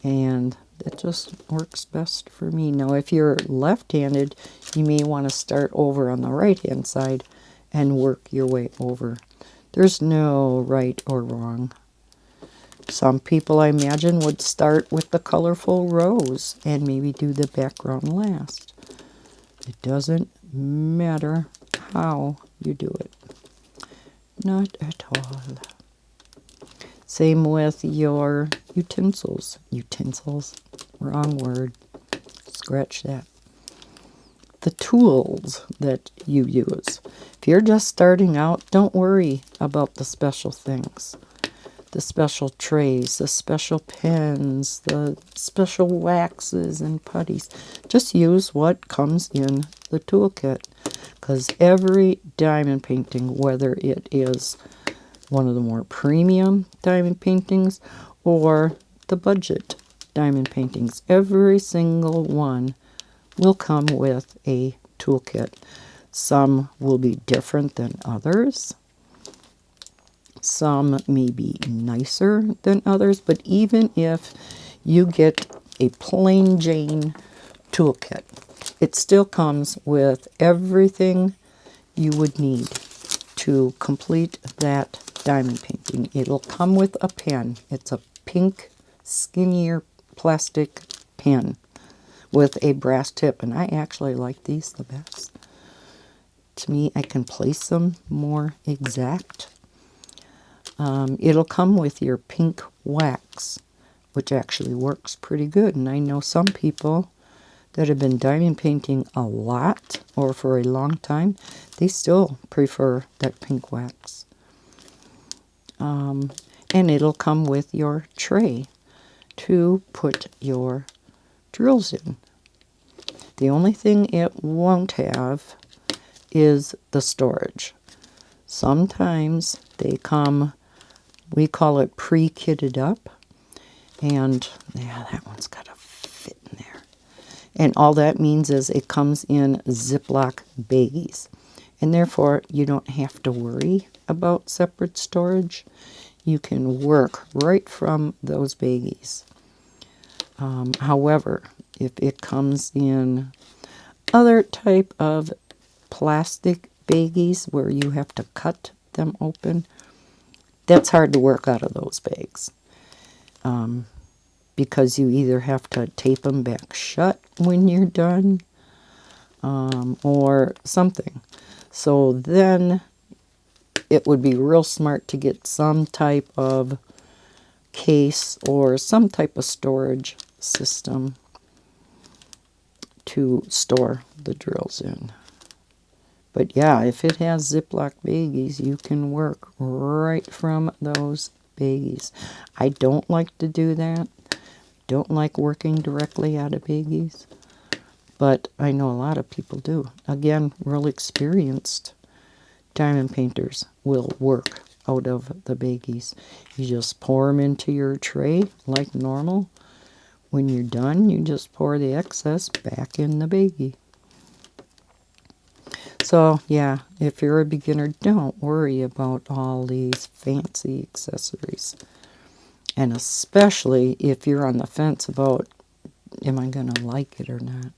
And that just works best for me. Now, if you're left-handed, you may want to start over on the right-hand side and work your way over. There's no right or wrong. Some people, I imagine, would start with the colorful rose and maybe do the background last. It doesn't matter how you do it. Not at all. Same with your utensils. Utensils, wrong word. Scratch that. The tools that you use. If you're just starting out, don't worry about the special things. The special trays, the special pens, the special waxes and putties. Just use what comes in the toolkit. Because every diamond painting, whether it is one of the more premium diamond paintings or the budget diamond paintings, every single one will come with a toolkit. Some will be different than others. Some may be nicer than others, but even if you get a plain Jane toolkit, it still comes with everything you would need to complete that diamond painting. It'll come with a pen. It's a pink, skinnier plastic pen with a brass tip, and I actually like these the best. To me, I can place them more exact. It'll come with your pink wax, which actually works pretty good. And I know some people that have been diamond painting a lot or for a long time, they still prefer that pink wax. And it'll come with your tray to put your drills in. The only thing it won't have is the storage. Sometimes they come, we call it pre-kitted up, and yeah, that one's got to fit in there. And all that means is it comes in Ziploc baggies, and therefore you don't have to worry about separate storage. You can work right from those baggies. However, if it comes in other type of plastic baggies where you have to cut them open, that's hard to work out of those bags. Because you either have to tape them back shut when you're done, or something. So then it would be real smart to get some type of case or some type of storage system to store the drills in. But yeah, if it has Ziploc baggies, you can work right from those baggies. I don't like to do that. Don't like working directly out of baggies. But I know a lot of people do. Again, real experienced diamond painters will work out of the baggies. You just pour them into your tray like normal. When you're done, you just pour the excess back in the baggie. So, yeah, if you're a beginner, don't worry about all these fancy accessories. And especially if you're on the fence about, am I going to like it or not?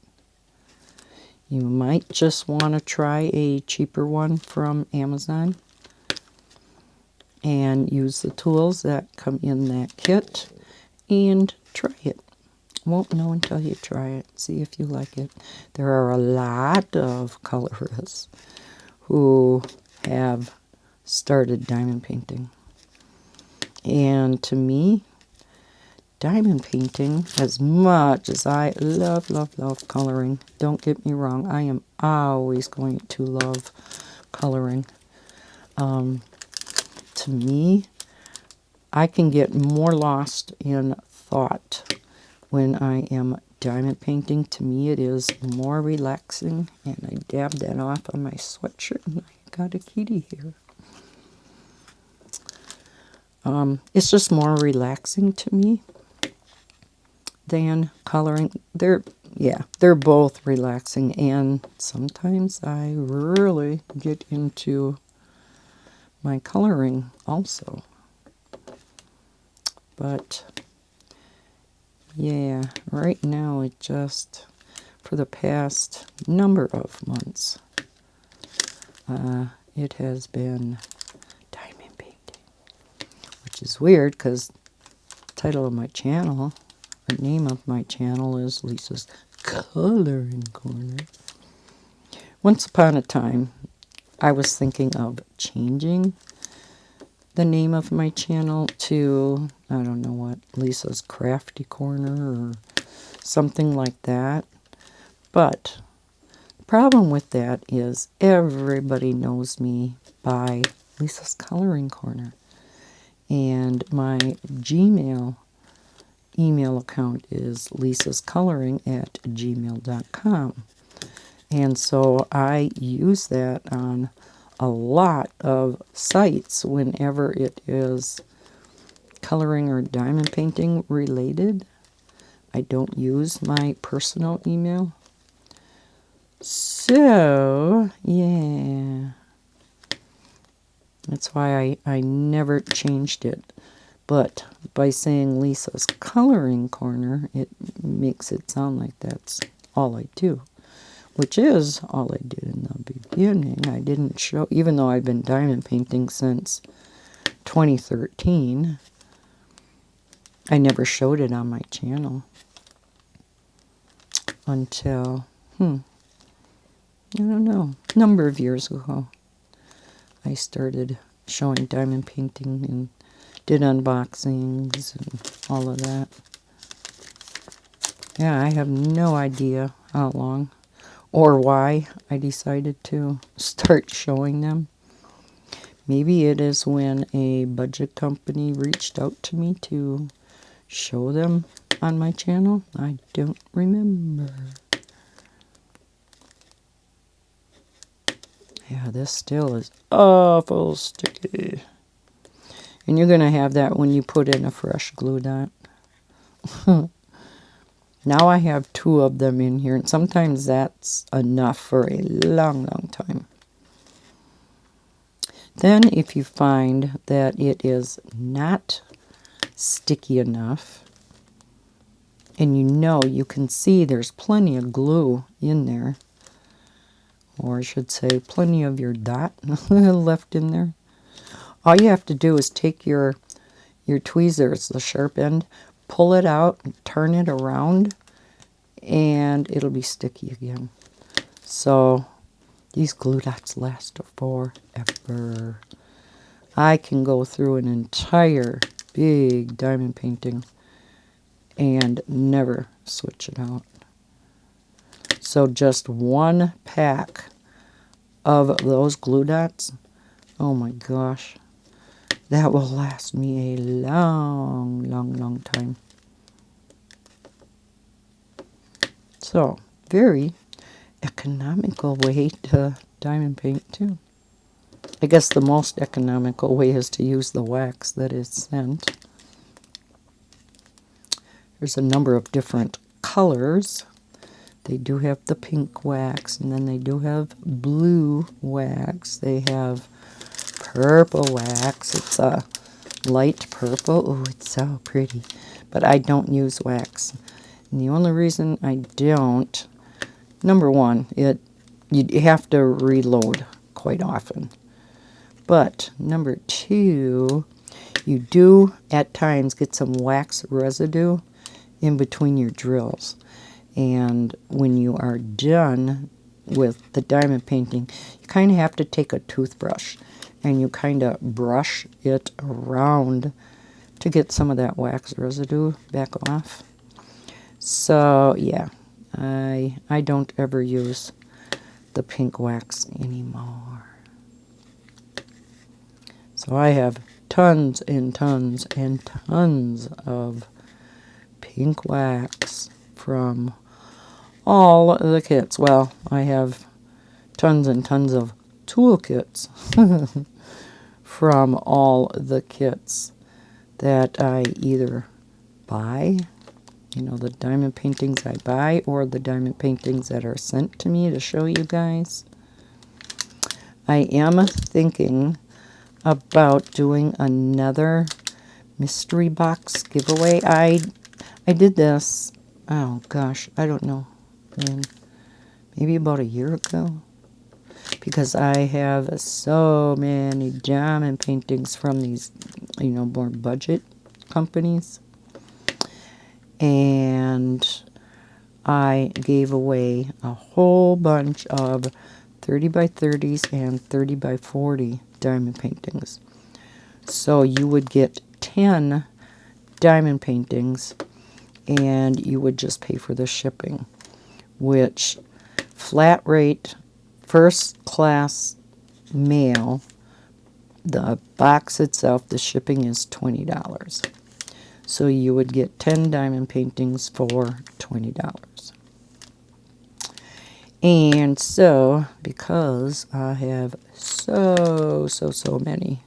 You might just want to try a cheaper one from Amazon and use the tools that come in that kit and try it. Won't know until you try it. See if you like it. There are a lot of colorists who have started diamond painting. And to me, diamond painting, as much as I love, love, love coloring, don't get me wrong, I am always going to love coloring. To me, I can get more lost in thought when I am diamond painting. To me, it is more relaxing, and I dab that off on my sweatshirt, and I got a kitty here. It's just more relaxing to me than coloring. They're both relaxing, and sometimes I really get into my coloring also. But yeah, right now it just, for the past number of months, it has been diamond painting, which is weird because the title of my channel, the name of my channel is Lisa's Coloring Corner. Once upon a time, I was thinking of changing the name of my channel to, I don't know what, Lisa's Crafty Corner or something like that. But the problem with that is everybody knows me by Lisa's Coloring Corner. And my Gmail email account is lisascoloring@gmail.com. And so I use that on a lot of sites whenever it is coloring or diamond painting related. I don't use my personal email. So, yeah. That's why I never changed it. But by saying Lisa's Coloring Corner, it makes it sound like that's all I do. Which is all I did in the beginning. I didn't show, even though I've been diamond painting since 2013, I never showed it on my channel until, I don't know, a number of years ago. I started showing diamond painting and did unboxings and all of that. Yeah, I have no idea how long or why I decided to start showing them. Maybe it is when a budget company reached out to me to show them on my channel. I don't remember. Yeah, this still is awful sticky. And you're going to have that when you put in a fresh glue dot. Now I have 2 of them in here, and sometimes that's enough for a long, long time. Then if you find that it is not sticky enough, and you know you can see there's plenty of glue in there, or I should say plenty of your dot left in there. All you have to do is take your tweezers, the sharp end, pull it out, turn it around, and it'll be sticky again. So these glue dots last forever. I can go through an entire big diamond painting and never switch it out. So just one pack of those glue dots, oh my gosh, that will last me a long, long, long time. So, very economical way to diamond paint too. I guess the most economical way is to use the wax that is sent. There's a number of different colors. They do have the pink wax, and then they do have blue wax. They have purple wax. It's a light purple. Oh, it's so pretty. But I don't use wax. And the only reason I don't, number one, you have to reload quite often. But number two, you do at times get some wax residue in between your drills. And when you are done with the diamond painting, you kind of have to take a toothbrush and you kind of brush it around to get some of that wax residue back off. So yeah, I don't ever use the pink wax anymore. So I have tons and tons and tons of pink wax from all the kits. Well, I have tons and tons of toolkits from all the kits that I either buy, the diamond paintings I buy, or the diamond paintings that are sent to me to show you guys. I am thinking about doing another mystery box giveaway. I did this, oh gosh, I don't know, maybe about a year ago, because I have so many diamond paintings from these, more budget companies, and I gave away a whole bunch of 30 by 30s and 30 by 40 diamond paintings. So you would get 10 diamond paintings, and you would just pay for the shipping, which flat rate, first class mail, the box itself, the shipping is $20. So you would get 10 diamond paintings for $20. And so, because I have so many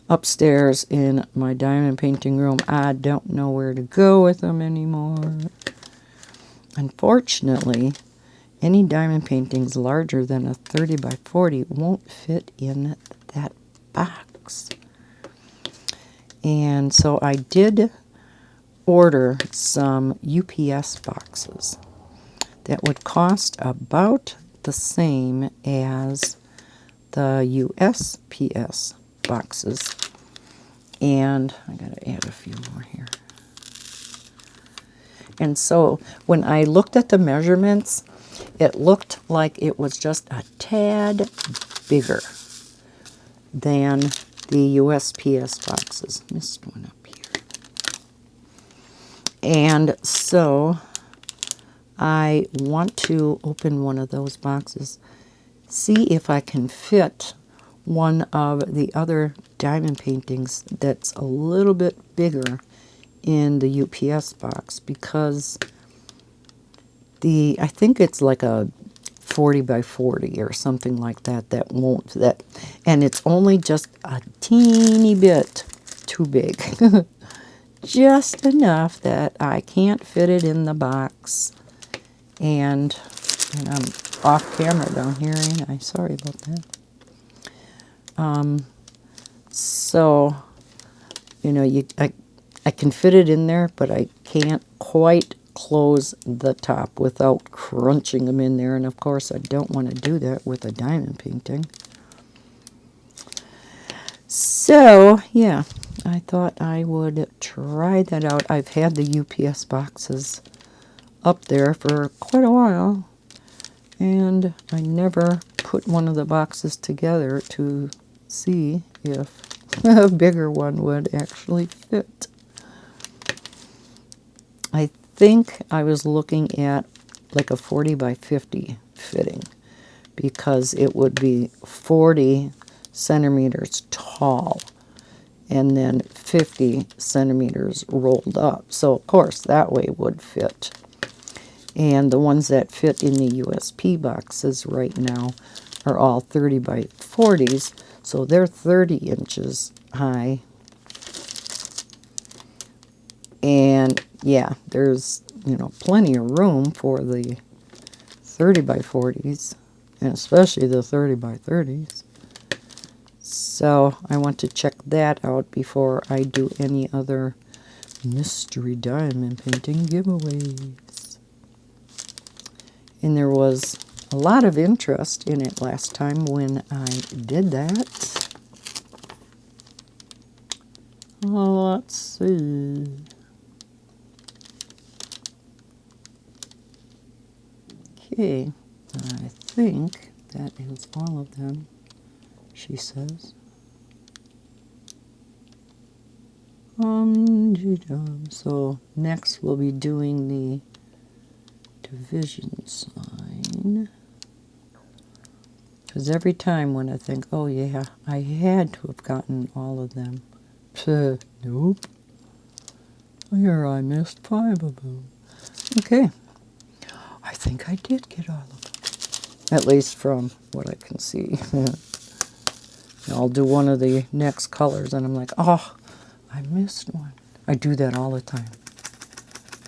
upstairs in my diamond painting room, I don't know where to go with them anymore. Unfortunately, any diamond paintings larger than a 30 by 40 won't fit in that box. And so I did order some UPS boxes that would cost about the same as the USPS boxes. And I gotta add a few more here. And so when I looked at the measurements, it looked like it was just a tad bigger than the USPS boxes. Missed one up here. And so I want to open one of those boxes, see if I can fit one of the other diamond paintings that's a little bit bigger in the UPS box, because I think it's like a 40 by 40 or something like that won't fit, and it's only just a teeny bit too big. Just enough that I can't fit it in the box. And I'm off camera down here, ain't I? Sorry about that. So, I can fit it in there, but I can't quite close the top without crunching them in there. And of course, I don't want to do that with a diamond painting. So, yeah, I thought I would try that out. I've had the UPS boxes up there for quite a while, and I never put one of the boxes together to see if a bigger one would actually fit. I think I was looking at like a 40 by 50 fitting, because it would be 40 centimeters tall and then 50 centimeters rolled up. So of course that way would fit. And the ones that fit in the USP boxes right now are all 30 by 40s, so they're 30 inches high. And yeah, there's, you know, plenty of room for the 30 by 40s, and especially the 30 by 30s. So I want to check that out before I do any other mystery diamond painting giveaways. And there was a lot of interest in it last time when I did that. Let's see. Okay, I think that is all of them, she says. So next we'll be doing the division sign. Because every time when I think, oh yeah, I had to have gotten all of them. Nope. Here I missed 5 of them. Okay. I think I did get all of them. At least from what I can see. I'll do one of the next colors and I'm like, oh, I missed one. I do that all the time.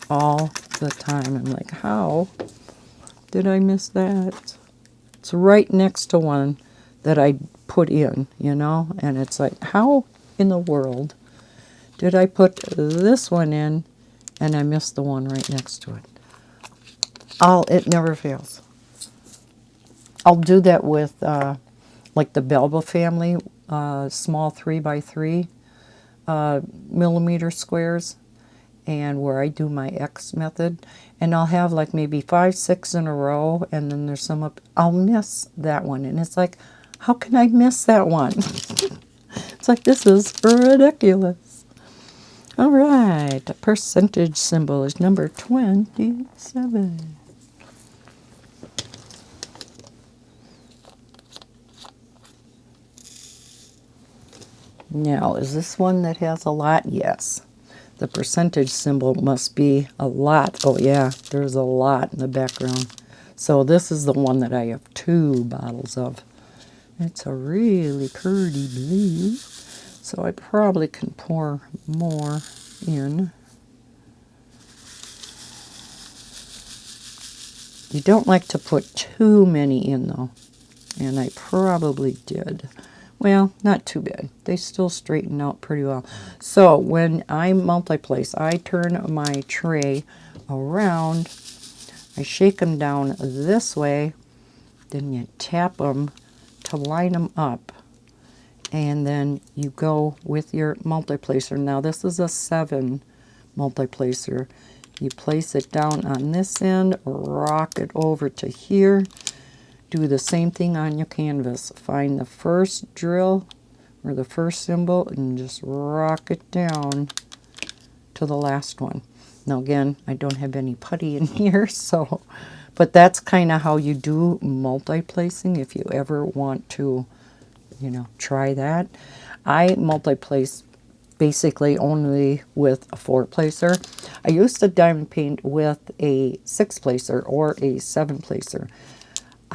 All the time. I'm like, how did I miss that? It's right next to one that I put in, you know? And it's like, how in the world did I put this one in and I missed the one right next to it? It never fails. I'll do that with like the Belva family, small 3x3 millimeter squares, and where I do my X method, and I'll have like maybe 5, 6 in a row, and then there's some up. I'll miss that one, and it's like, how can I miss that one? It's like, this is ridiculous. All right, the percentage symbol is number 27. Now, is this one that has a lot? Yes. The percentage symbol must be a lot. Oh yeah, there's a lot in the background. So this is the one that I have 2 bottles of. It's a really pretty blue. So I probably can pour more in. You don't like to put too many in though. And I probably did. Well, not too bad. They still straighten out pretty well. So when I multi-place, I turn my tray around. I shake them down this way. Then you tap them to line them up. And then you go with your multi-placer. Now this is a 7 multi-placer. You place it down on this end, rock it over to here. Do the same thing on your canvas. Find the first drill or the first symbol and just rock it down to the last one. Now again, I don't have any putty in here, so, but that's kind of how you do multi-placing if you ever want to, you know, try that. I multi-place basically only with a 4-placer. I used to diamond paint with a 6-placer or a 7-placer.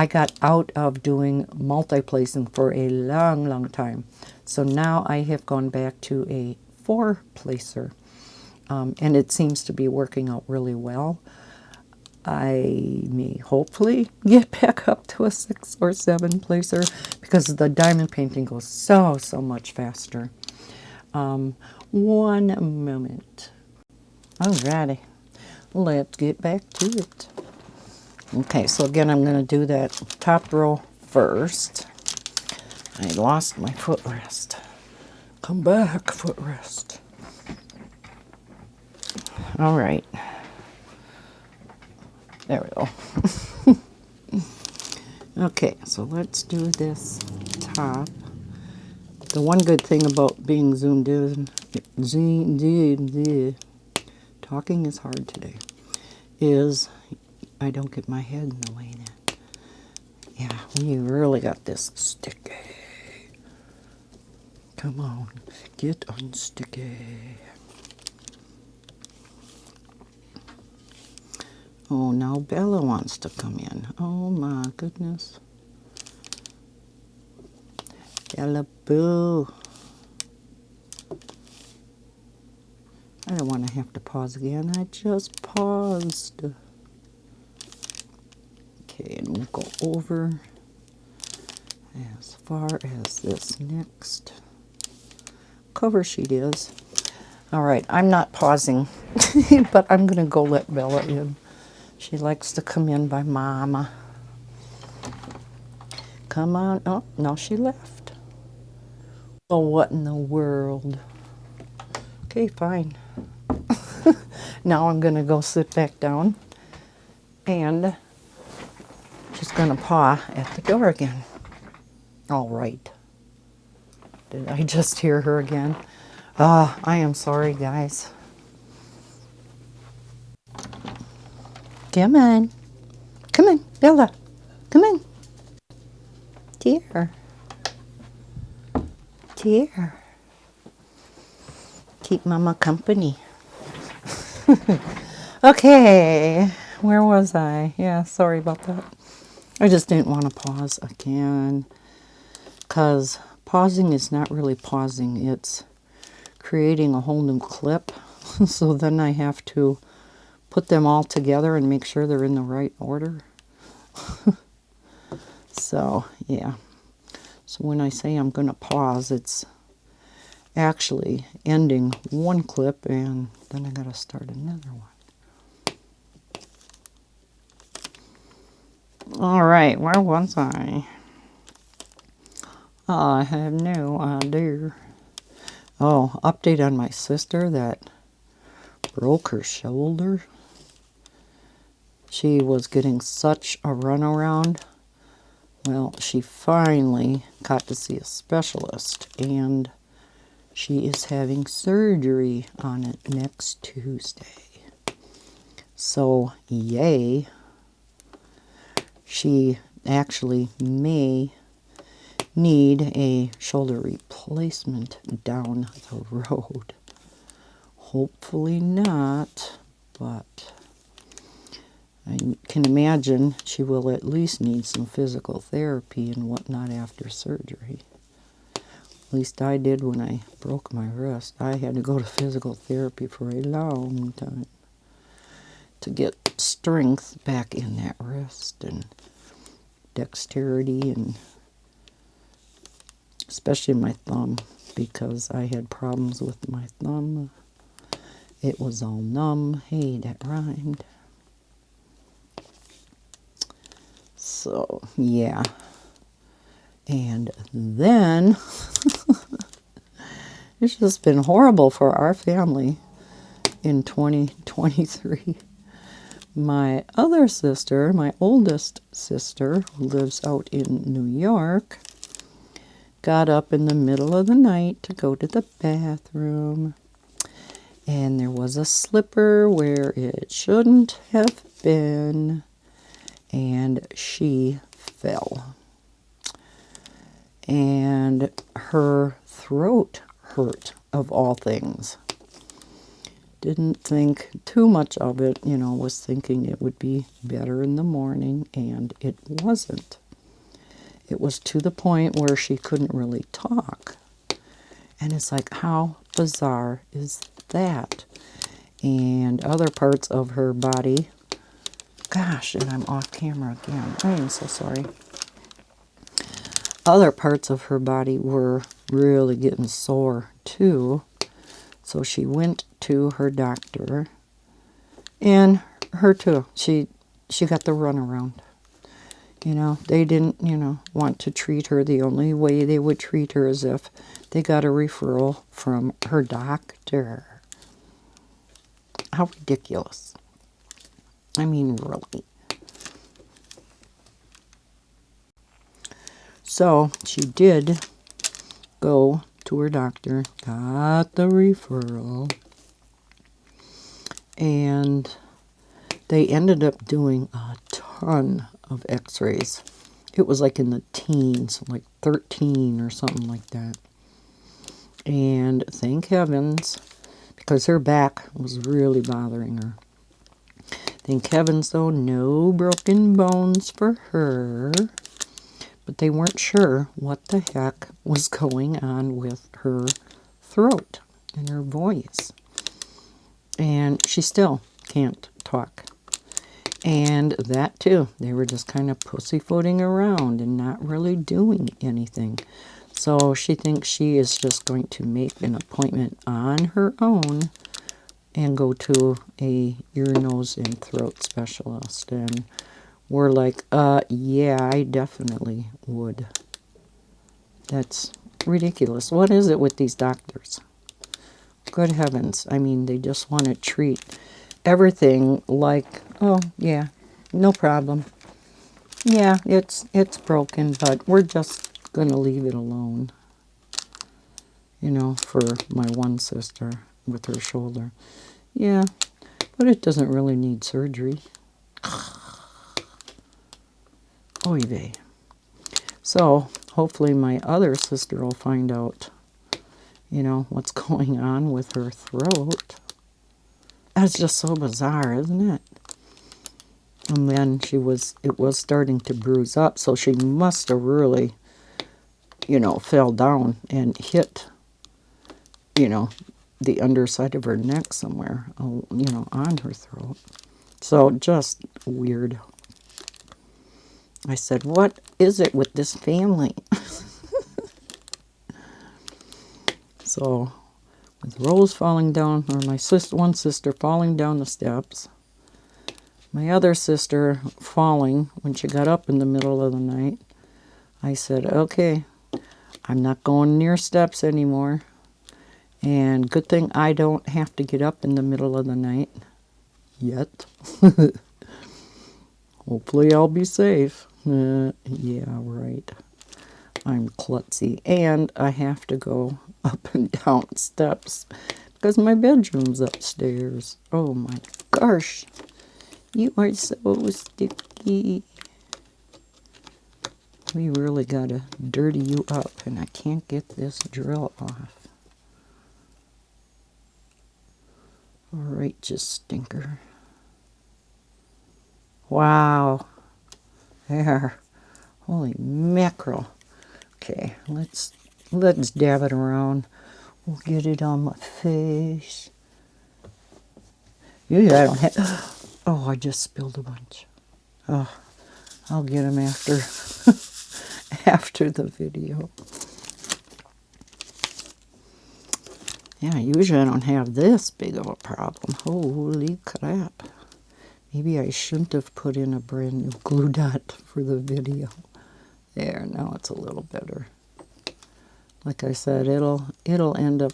I got out of doing multi-placing for a long time. So now I have gone back to a 4-placer. And it seems to be working out really well. I may hopefully get back up to a 6 or 7-placer because the diamond painting goes so much faster. One moment. Alrighty. let's get back to it. Okay, so again, I'm going to do that top row first. I lost my footrest. Come back, footrest. All right. There we go. Okay, so let's do this top. The one good thing about being zoomed in, talking is hard today, is I don't get my head in the way then. Yeah, you really got this sticky. Come on, get unsticky. Oh, now Bella wants to come in. Oh my goodness. Bella Boo. I don't want to have to pause again. I just paused. Okay, and we'll go over as far as this next cover sheet is. All right, I'm not pausing, but I'm going to go let Bella in. She likes to come in by Mama. Come on. Oh, no, she left. Oh, what in the world? Okay, fine. Now I'm going to go sit back down, and she's going to paw at the door again. All right. Did I just hear her again? I am sorry, guys. Come on. Come on, Bella. Come on. Dear. Dear. Keep Mama company. Okay. Where was I? Yeah, sorry about that. I just didn't want to pause again. Because pausing is not really pausing. It's creating a whole new clip. So then I have to put them all together and make sure they're in the right order. So, yeah. So when I say I'm going to pause, it's actually ending one clip and then I got to start another one. All right, where was I? I have no idea. Oh, update on my sister that broke her shoulder. She was getting such a runaround. Well, she finally got to see a specialist, and she is having surgery on it next Tuesday. So, yay. She actually may need a shoulder replacement down the road. Hopefully not, but I can imagine she will at least need some physical therapy and whatnot after surgery. At least I did when I broke my wrist. I had to go to physical therapy for a long time to get strength back in that wrist and dexterity, and especially my thumb, because I had problems with my thumb. It was all numb. Hey, that rhymed. So, yeah. And then, it's just been horrible for our family in 2023. My other sister, my oldest sister, who lives out in New York, got up in the middle of the night to go to the bathroom. And there was a slipper where it shouldn't have been. And she fell. And her throat hurt, of all things. Didn't think too much of it, was thinking it would be better in the morning, and it wasn't. It was to the point where she couldn't really talk. And it's like, how bizarre is that? And other parts of her body, gosh, and I'm off camera again. I am so sorry. Other parts of her body were really getting sore too. So she went to her doctor, And her too. She got the runaround. You know, they didn't, want to treat her. The only way they would treat her is if they got a referral from her doctor. How ridiculous. I mean, really. So she did go to her doctor, got the referral, and they ended up doing a ton of x-rays. It was like in the teens, like 13 or something like that. And thank heavens, because her back was really bothering her. Thank heavens, though, no broken bones for her. But they weren't sure what the heck was going on with her throat and her voice. And she still can't talk. And that too, they were just kind of pussyfooting around and not really doing anything. So she thinks she is just going to make an appointment on her own and go to a ear, nose, and throat specialist. And we're like, yeah, I definitely would. That's ridiculous. What is it with these doctors? Good heavens. I mean, they just want to treat everything like, oh, yeah, no problem. Yeah, it's broken, but we're just going to leave it alone. You know, for my one sister with her shoulder. Yeah, but it doesn't really need surgery. Oy vey. So, hopefully my other sister will find out, what's going on with her throat. That's just so bizarre, isn't it? And then it was starting to bruise up, so she must have really, fell down and hit, the underside of her neck somewhere, on her throat. So just weird. I said, what is it with this family? So, with Rose falling down, or my one sister falling down the steps, my other sister falling when she got up in the middle of the night, I said, okay, I'm not going near steps anymore. And good thing I don't have to get up in the middle of the night yet. Hopefully I'll be safe. Yeah, right. I'm klutzy. And I have to go up and down steps because my bedroom's upstairs. Oh my gosh. You are so sticky. We really gotta dirty you up, and I can't get this drill off. Righteous stinker. Wow. There. Holy mackerel. Okay, let's dab it around. We'll get it on my face. Usually I don't have... Oh, I just spilled a bunch. Oh, I'll get them after after the video. Yeah, usually I don't have this big of a problem. Holy crap. Maybe I shouldn't have put in a brand new glue dot for the video. There, now it's a little better. Like I said, it'll end up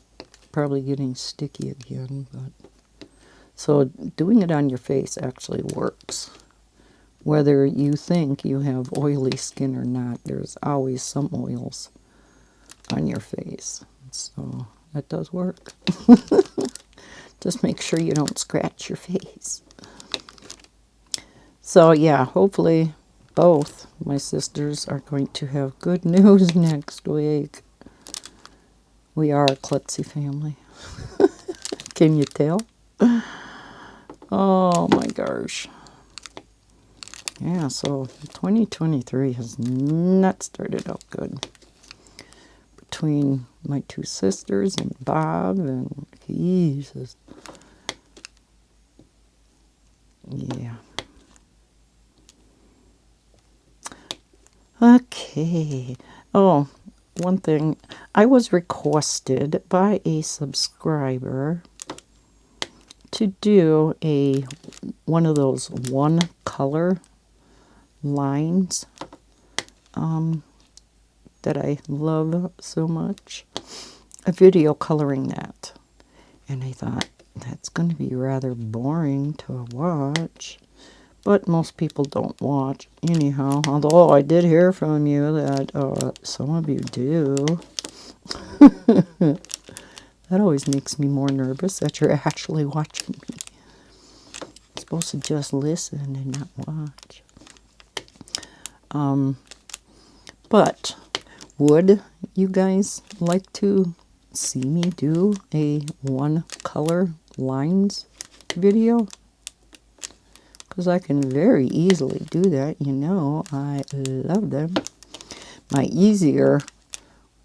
probably getting sticky again, but so doing it on your face actually works. Whether you think you have oily skin or not, there's always some oils on your face. So that does work. Just make sure you don't scratch your face. So yeah, hopefully both my sisters are going to have good news next week. We are a klutzy family. Can you tell? Oh my gosh. Yeah, so 2023 has not started out good. Between my two sisters and Bob and Jesus. Yeah. Okay. Oh, one thing. I was requested by a subscriber to do a one of those one color lines that I love so much. A video coloring that. And I thought, that's going to be rather boring to watch. But most people don't watch anyhow. Although I did hear from you that some of you do. That always makes me more nervous that you're actually watching me. You're supposed to just listen and not watch. But would you guys like to see me do a one color lines video? Because I can very easily do that. You know, I love them. My easier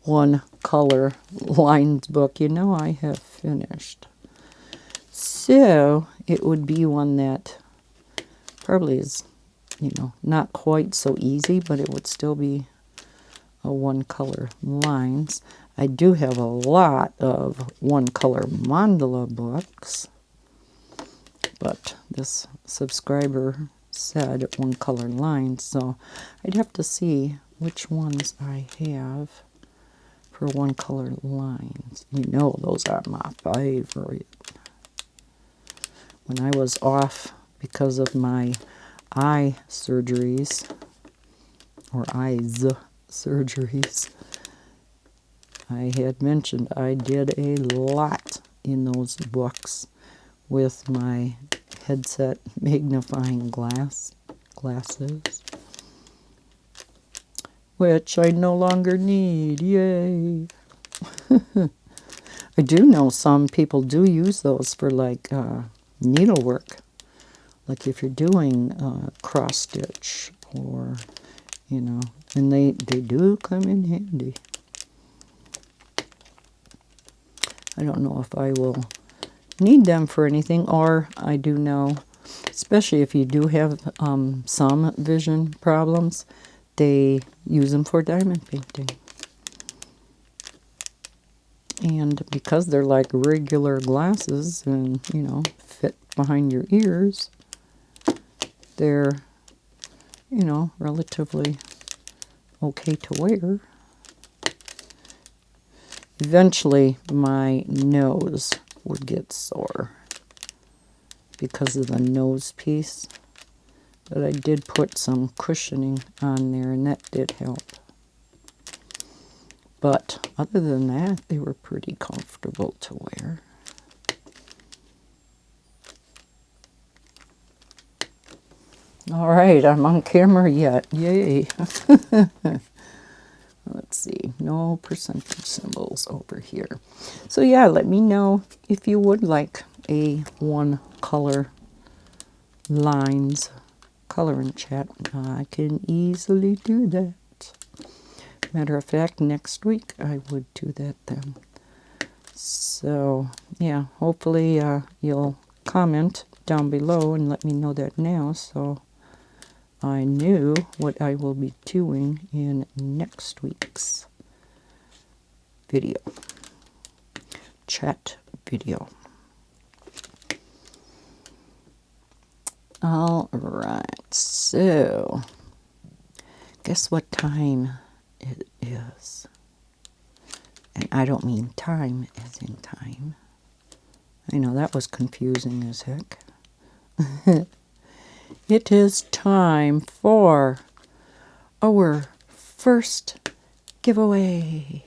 one color lines book, you know, I have finished. So it would be one that probably is, you know, not quite so easy, but it would still be a one color lines. I do have a lot of one color mandala books, but this subscriber said one color lines, so I'd have to see which ones I have for one color lines. You know, those are my favorite. When I was off because of my eye surgeries, or eyes surgeries, I had mentioned I did a lot in those books with my headset magnifying glasses, which I no longer need. Yay! I do know some people do use those for like needlework, like if you're doing cross stitch, or you know, and they do come in handy. I don't know if I will need them for anything, or I do know, especially if you do have some vision problems, they use them for diamond painting. And because they're like regular glasses and, you know, fit behind your ears, they're, you know, relatively okay to wear. Eventually, my nose would get sore because of the nose piece. But I did put some cushioning on there, and that did help. But other than that, they were pretty comfortable to wear. All right, I'm on camera yet. Yay. Let's see, no percentage symbols over here. So yeah, let me know if you would like a one color lines color in chat. I can easily do that. Matter of fact, next week I would do that then. So yeah, hopefully you'll comment down below and let me know that now, so I knew what I will be doing in next week's video, chat video. All right, so guess what time it is? And I don't mean time as in time. I know that was confusing as heck. It is time for our first giveaway.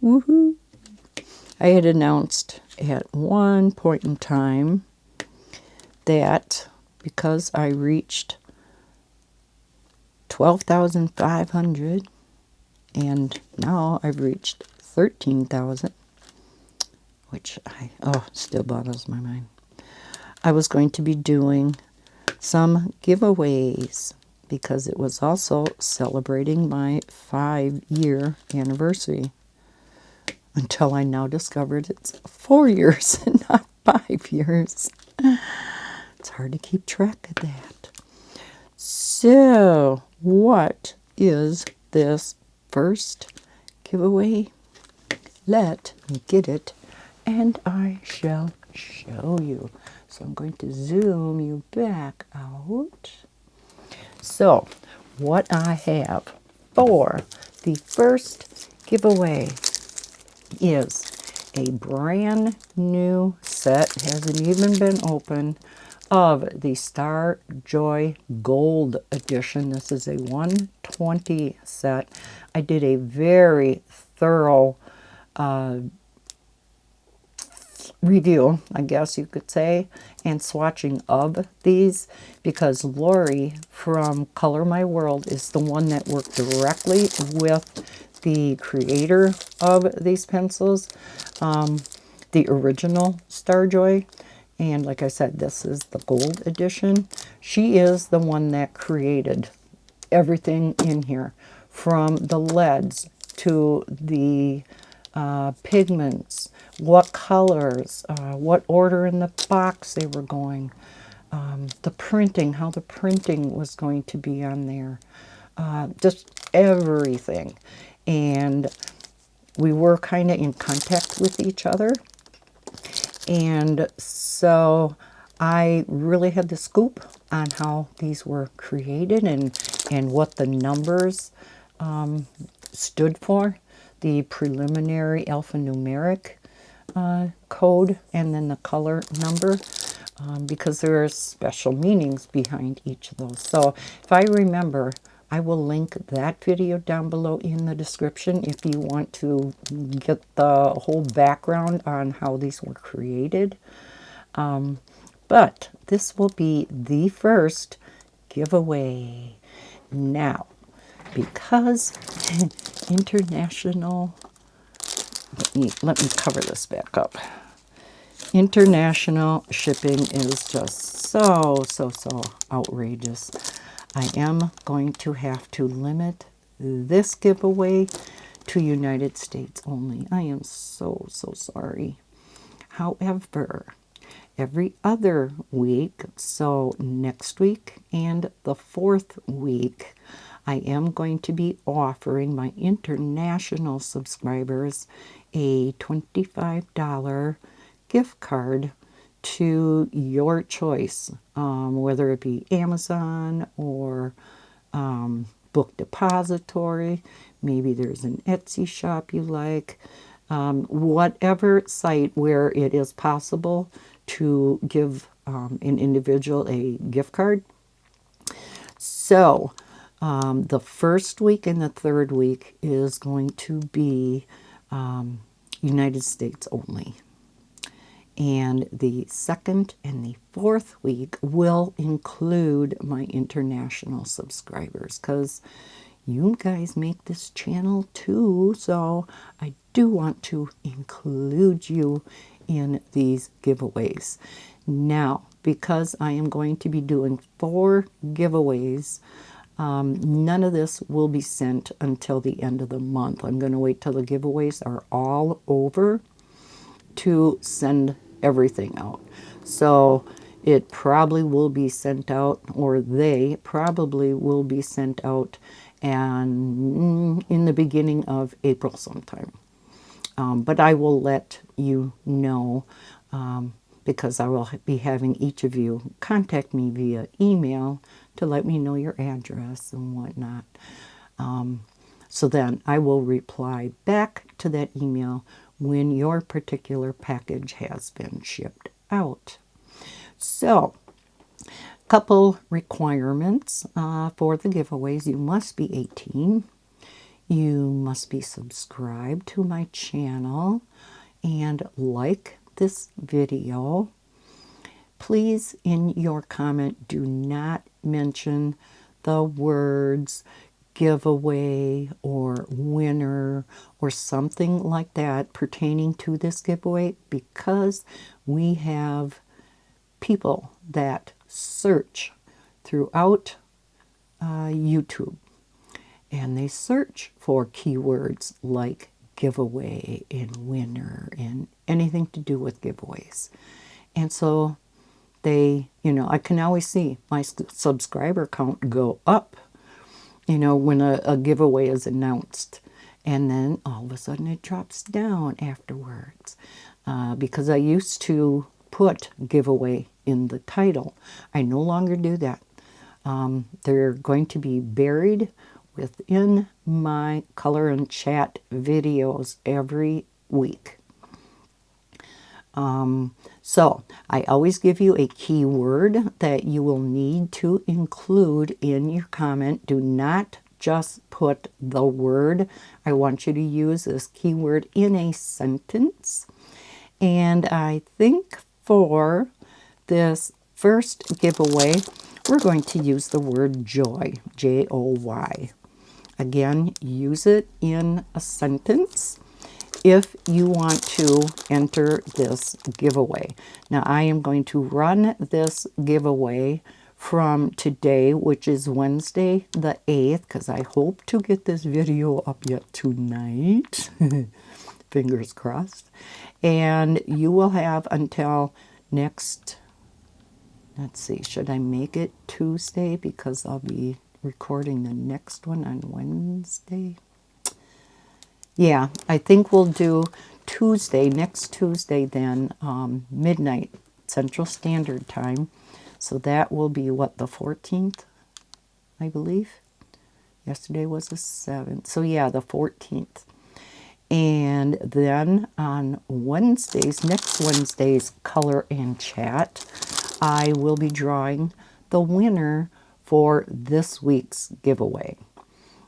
Woohoo! I had announced at one point in time that because I reached 12,500 and now I've reached 13,000, which still boggles my mind. I was going to be doing some giveaways because it was also celebrating my 5-year anniversary, until I now discovered it's 4 years and not 5 years. It's hard to keep track of that. So, what is this first giveaway? Let me get it and I shall show you. So I'm going to zoom you back out. So what I have for the first giveaway is a brand new set, hasn't even been opened, of the Star Joy Gold Edition. This is a 120 set. I did a very thorough review, I guess you could say, and swatching of these, because Lori from Color My World is the one that worked directly with the creator of these pencils, the original Starjoy. And like I said, this is the gold edition. She is the one that created everything in here, from the leads to the pigments, what colors, what order in the box they were going, the printing, how the printing was going to be on there, just everything. And we were kind of in contact with each other. And so I really had the scoop on how these were created and what the numbers stood for, the preliminary alphanumeric code, and then the color number, because there are special meanings behind each of those. So if I remember, I will link that video down below in the description if you want to get the whole background on how these were created. But this will be the first giveaway. Now, because international, let me cover this back up. International shipping is just so outrageous. I am going to have to limit this giveaway to United States only. I am so sorry. However, every other week, so next week and the 4th week, I am going to be offering my international subscribers a $25 gift card to your choice, whether it be Amazon or Book Depository. Maybe there's an Etsy shop you like. Whatever site where it is possible to give an individual a gift card. So the 1st week and the 3rd week is going to be United States only. And the 2nd and the 4th week will include my international subscribers, because you guys make this channel too, so I do want to include you in these giveaways. Now, because I am going to be doing 4 giveaways, none of this will be sent until the end of the month. I'm going to wait till the giveaways are all over to send everything out. So it probably will be sent out, or they probably will be sent out, and in the beginning of April sometime. But I will let you know, because I will be having each of you contact me via email to let me know your address and whatnot. So then I will reply back to that email when your particular package has been shipped out. So, couple requirements for the giveaways. You must be 18. You must be subscribed to my channel and like this video. Please, in your comment, do not mention the words giveaway or winner or something like that pertaining to this giveaway, because we have people that search throughout YouTube, and they search for keywords like giveaway and winner and anything to do with giveaways. And so they, I can always see my subscriber count go up, when a giveaway is announced. And then all of a sudden it drops down afterwards. Because I used to put giveaway in the title. I no longer do that. They're going to be buried within my color and chat videos every week. So I always give you a keyword that you will need to include in your comment. Do not just put the word. I want you to use this keyword in a sentence. And I think for this first giveaway, we're going to use the word joy, J-O-Y. Again, use it in a sentence if you want to enter this giveaway. Now, I am going to run this giveaway from today, which is Wednesday the 8th, because I hope to get this video up yet tonight. Fingers crossed. And you will have until next, let's see, should I make it Tuesday? Because I'll be recording the next one on Wednesday. Yeah, I think we'll do Tuesday, next Tuesday then, midnight Central Standard Time. So that will be, what, the 14th, I believe? Yesterday was the 7th. So yeah, the 14th. And then on Wednesdays, next Wednesday's Color and Chat, I will be drawing the winner for this week's giveaway.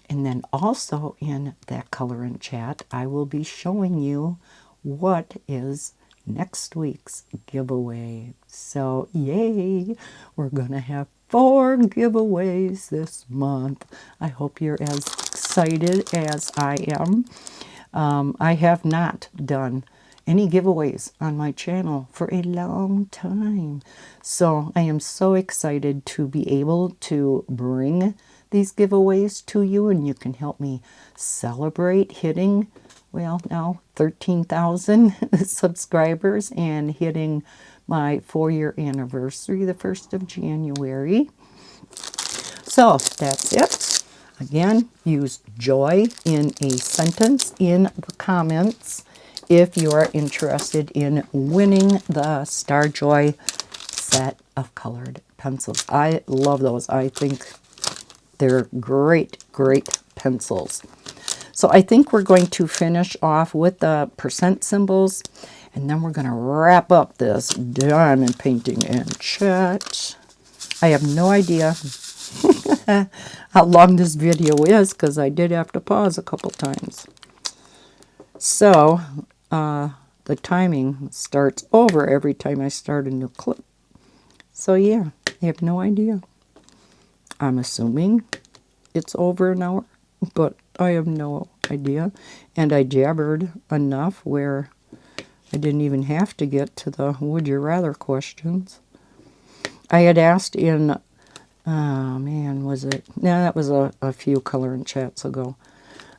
And then also in that Color and Chat, I will be showing you what is next week's giveaway. So yay, we're going to have 4 giveaways this month. I hope you're as excited as I am. I have not done any giveaways on my channel for a long time. So I am so excited to be able to bring these giveaways to you, and you can help me celebrate hitting, well, now 13,000 subscribers and hitting my 4-year anniversary the 1st of January. So that's it. Again, use joy in a sentence in the comments if you are interested in winning the Star Joy set of colored pencils. I love those. I think they're great, great pencils. So I think we're going to finish off with the percent symbols, and then we're going to wrap up this diamond painting and chat. I have no idea how long this video is, because I did have to pause a couple times. So the timing starts over every time I start a new clip. So yeah, I have no idea. I'm assuming it's over an hour, but I have no idea. And I jabbered enough where I didn't even have to get to the would you rather questions. I had asked in, oh man, was it? No, that was a few color and chats ago.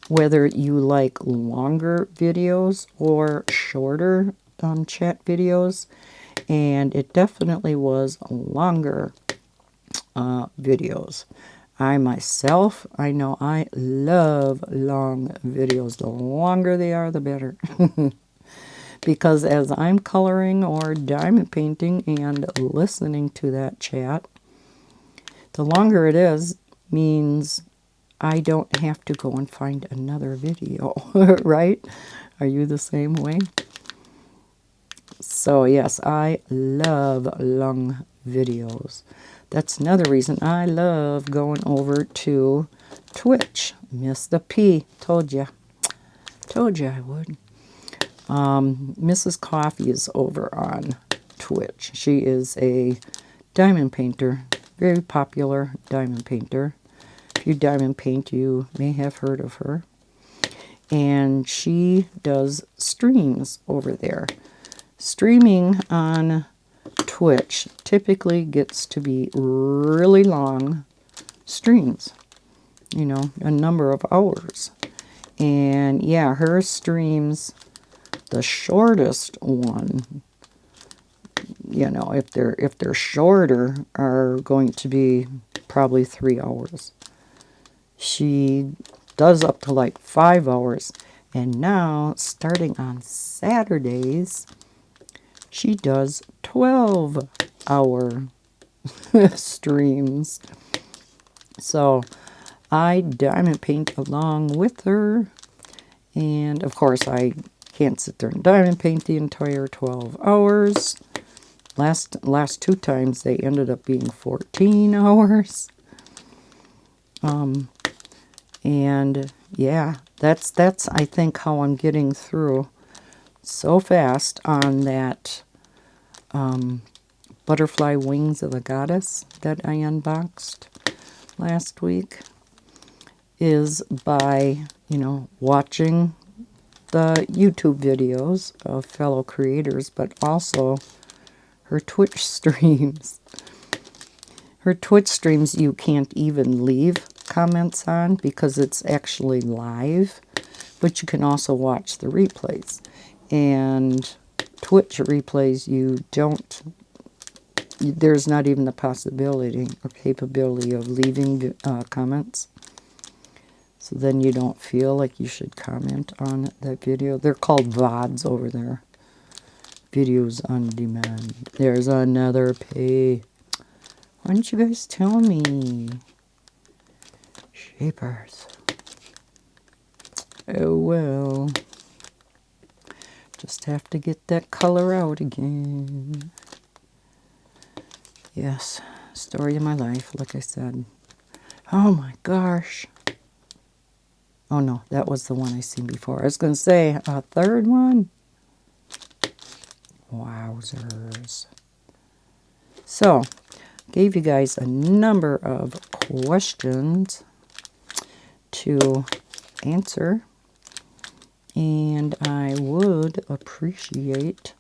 Whether you like longer videos or shorter chat videos. And it definitely was longer videos. I myself, I know I love long videos. The longer they are, the better. Because as I'm coloring or diamond painting and listening to that chat, the longer it is means I don't have to go and find another video, right? Are you the same way? So yes, I love long videos. That's another reason I love going over to Twitch. Miss the P. Told you. Told you I would. Mrs. Coffee is over on Twitch. She is a diamond painter. Very popular diamond painter. If you diamond paint, you may have heard of her. And she does streams over there. Streaming on Twitch typically gets to be really long streams, you know, a number of hours. And yeah, her streams, the shortest one, you know, if they're shorter, are going to be probably 3 hours. She does up to like 5 hours. And now, starting on Saturdays, She does 12-hour streams. So I diamond paint along with her. And of course I can't sit there and diamond paint the entire 12 hours. Last two times they ended up being 14 hours. And yeah, that's I think how I'm getting through so fast on that Butterfly Wings of the Goddess that I unboxed last week, is by, you know, watching the YouTube videos of fellow creators, but also her Twitch streams. Her Twitch streams you can't even leave comments on because it's actually live, but you can also watch the replays. And Twitch replays, you don't, there's not even the possibility or capability of leaving comments. So then you don't feel like you should comment on that video. They're called VODs over there. Videos on demand. There's another pay. Why didn't you guys tell me? Shapers. Oh well. Just have to get that color out again. Yes, story of my life, like I said. Oh my gosh. Oh no, that was the one I seen before. I was going to say a third one. Wowzers. So, gave you guys a number of questions to answer. And I would appreciate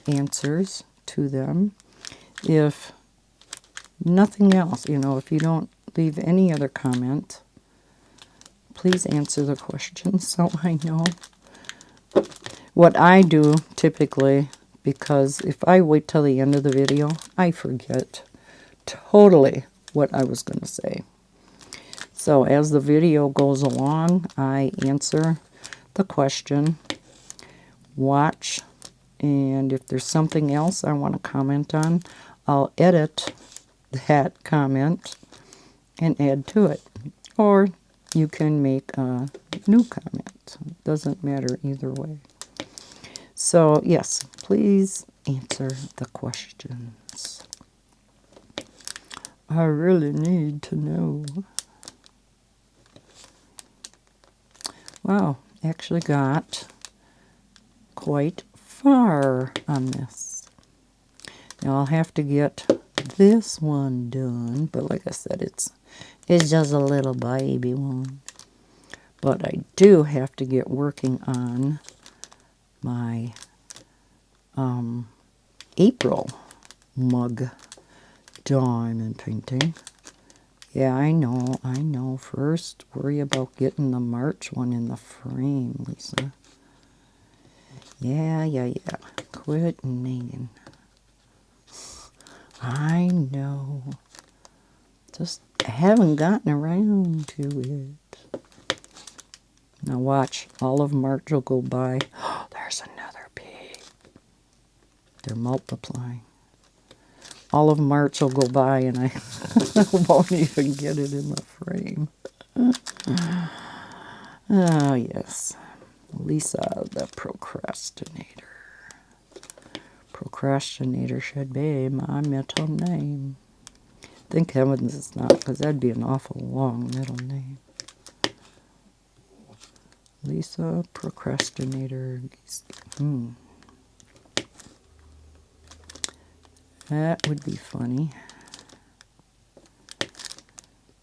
answers to them. If nothing else, you know, if you don't leave any other comment, please answer the questions so I know. What I do typically, because if I wait till the end of the video, I forget totally what I was going to say. So as the video goes along, I answer the question, watch, and if there's something else I want to comment on, I'll edit that comment and add to it. Or you can make a new comment. It doesn't matter either way. So, yes, please answer the questions. I really need to know. Wow, actually got quite far on this. Now I'll have to get this one done, but like I said, it's just a little baby one. But I do have to get working on my April mug diamond painting. Yeah, I know. First, worry about getting the March one in the frame, Lisa. Yeah. Quit nagging. I know. Just haven't gotten around to it. Now watch, all of March will go by. Oh, there's another pig. They're multiplying. All of March will go by and I won't even get it in the frame. Oh, yes. Lisa, the procrastinator. Procrastinator should be my middle name. Thank heavens it's not, because that'd be an awful long middle name. Lisa, procrastinator. That would be funny.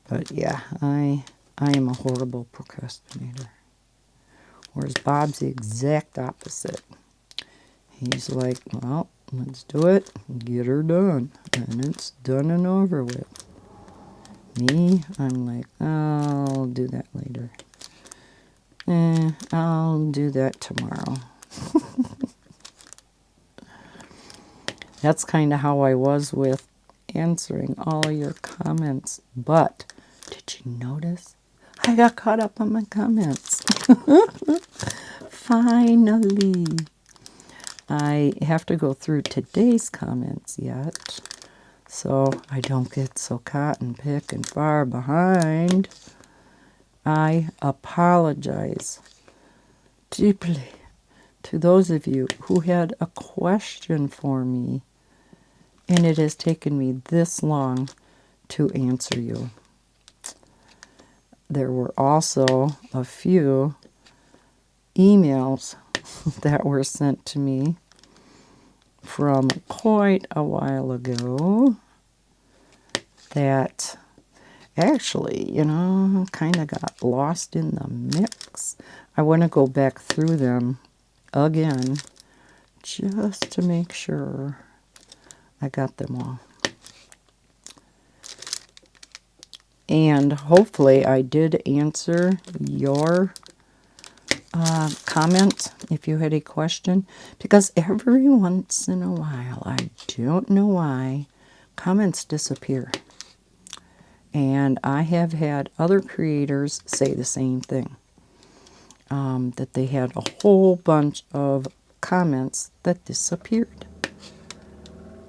But yeah, I am a horrible procrastinator. Whereas Bob's the exact opposite. He's like, well, let's do it, get her done, and it's done and over with. Me, I'm like, I'll do that later. I'll do that tomorrow. That's kind of how I was with answering all your comments. But did you notice? I got caught up on my comments. Finally. I have to go through today's comments yet, so I don't get so cotton pick and far behind. I apologize deeply to those of you who had a question for me, and it has taken me this long to answer you. There were also a few emails that were sent to me from quite a while ago that actually, kind of got lost in the mix. I want to go back through them again just to make sure I got them all. And hopefully I did answer your comment if you had a question, because every once in a while, I don't know why, comments disappear. And I have had other creators say the same thing, that they had a whole bunch of comments that disappeared.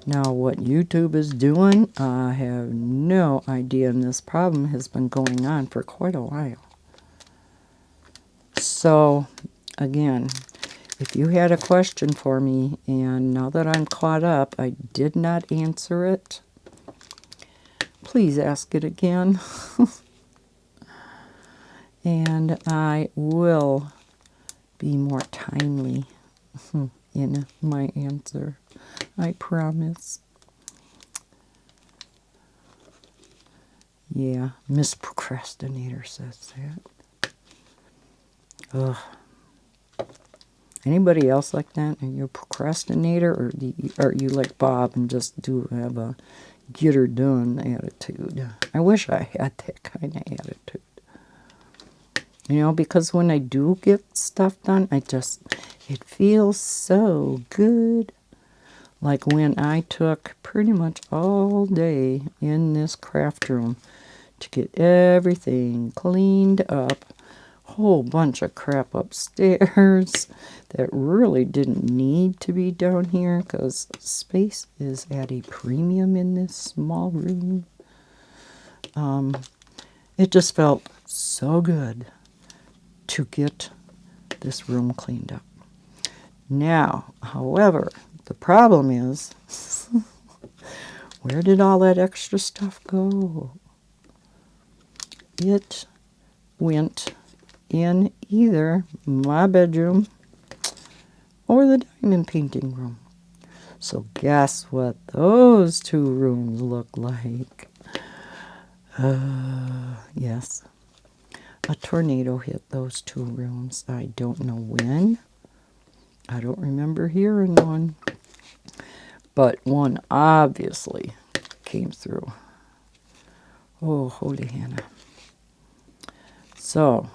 Now, what YouTube is doing, I have no idea, and this problem has been going on for quite a while. So, again, if you had a question for me, and now that I'm caught up, I did not answer it, please ask it again. And I will be more timely in my answer. I promise. Yeah, Miss Procrastinator says that. Ugh. Anybody else like that? Are you a procrastinator, or are you like Bob and just do have a get her done attitude? I wish I had that kind of attitude. Because when I do get stuff done, it feels so good. Like when I took pretty much all day in this craft room to get everything cleaned up. Whole bunch of crap upstairs that really didn't need to be down here because space is at a premium in this small room. It just felt so good to get this room cleaned up. Now, however, the problem is, where did all that extra stuff go? It went in either my bedroom or the diamond painting room. So guess what those two rooms look like? Yes, a tornado hit those two rooms. I don't know when. I don't remember hearing one. But one obviously came through. Oh, holy Hannah. So,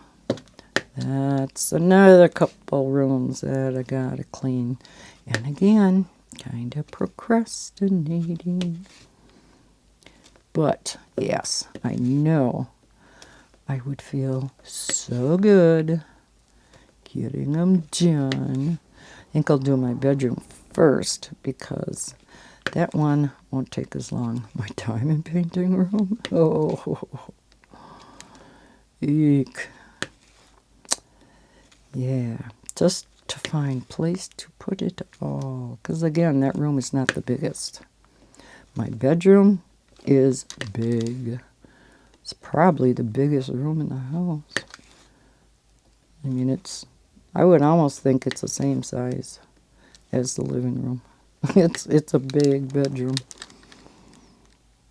that's another couple rooms that I gotta clean. And again, kind of procrastinating. But, yes, I know I would feel so good getting them done. I think I'll do my bedroom first because that one won't take as long. My diamond painting room? Oh, eek. Yeah, just to find place to put it all. Because again, that room is not the biggest. My bedroom is big. It's probably the biggest room in the house. I mean, I would almost think it's the same size as the living room. It's a big bedroom.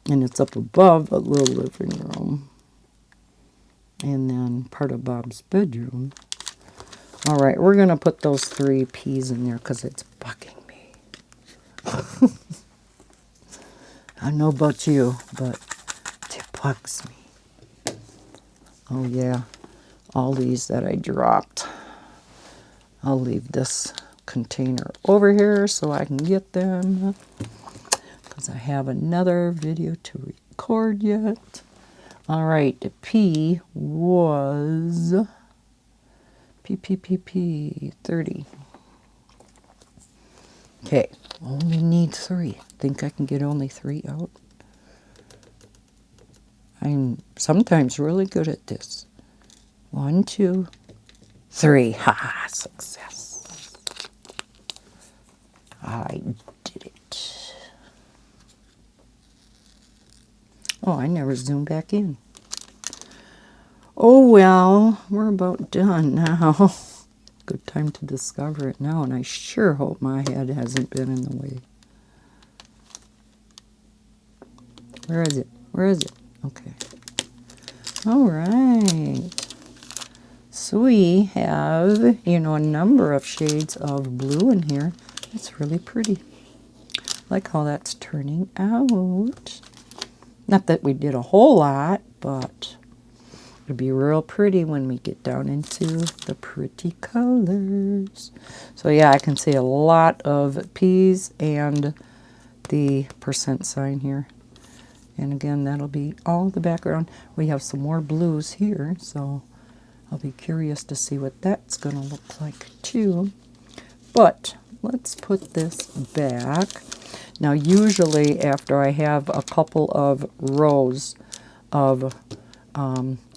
And it's up above a little living room. And then part of Bob's bedroom. All right, we're going to put those 3 peas in there because it's bugging me. I don't know about you, but it bugs me. Oh, yeah. All these that I dropped. I'll leave this container over here so I can get them. Because I have another video to record yet. All right, the P was P 30. Okay, only need 3. Think I can get only 3 out? I'm sometimes really good at this. 1, 2, 3. Ha! Success. I did it. Oh, I never zoomed back in. Oh well, we're about done now. Good time to discover it now, and I sure hope my head hasn't been in the way. Where is it? Where is it? Okay. All right. So we have, a number of shades of blue in here. It's really pretty. Like how that's turning out. Not that we did a whole lot, but it'll be real pretty when we get down into the pretty colors. So yeah, I can see a lot of P's and the % sign here. And again, that'll be all the background. We have some more blues here, so I'll be curious to see what that's going to look like too. But let's put this back. Now usually after I have a couple of rows of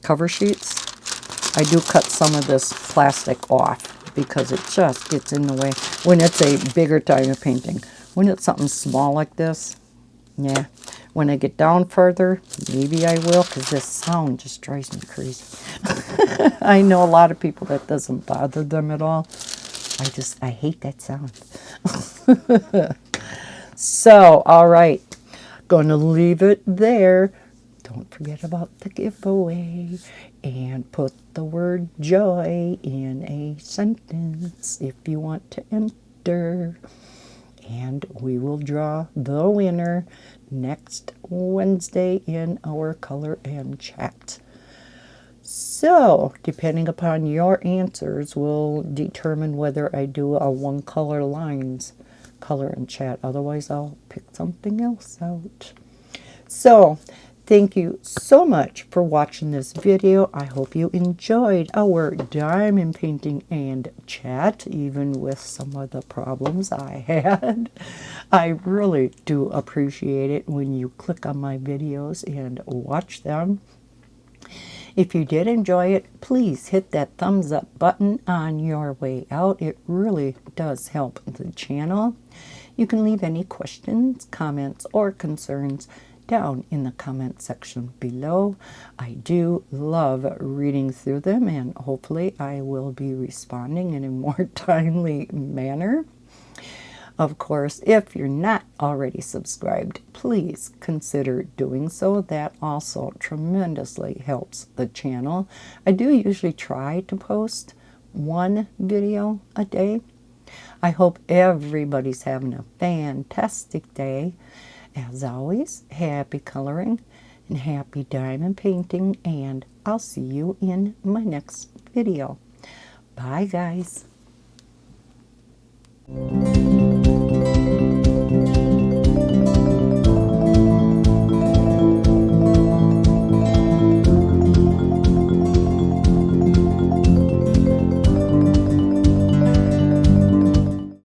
cover sheets, I do cut some of this plastic off because it just gets in the way when it's a bigger diamond painting. When it's something small like this, yeah. When I get down further, maybe I will, because this sound just drives me crazy. I know a lot of people that doesn't bother them at all. I hate that sound. So, all right. Going to leave it there. Don't forget about the giveaway. And put the word joy in a sentence if you want to enter. And we will draw the winner next Wednesday in our color and chat. So, depending upon your answers, will determine whether I do a one color lines color and chat. Otherwise, I'll pick something else out. So, thank you so much for watching this video. I hope you enjoyed our diamond painting and chat, even with some of the problems I had. I really do appreciate it when you click on my videos and watch them. If you did enjoy it, please hit that thumbs up button on your way out. It really does help the channel. You can leave any questions, comments, or concerns down in the comment section below. I do love reading through them, and hopefully I will be responding in a more timely manner. Of course, if you're not already subscribed, please consider doing so. That also tremendously helps the channel. I do usually try to post one video a day. I hope everybody's having a fantastic day. As always, happy coloring and happy diamond painting, and I'll see you in my next video. Bye, guys.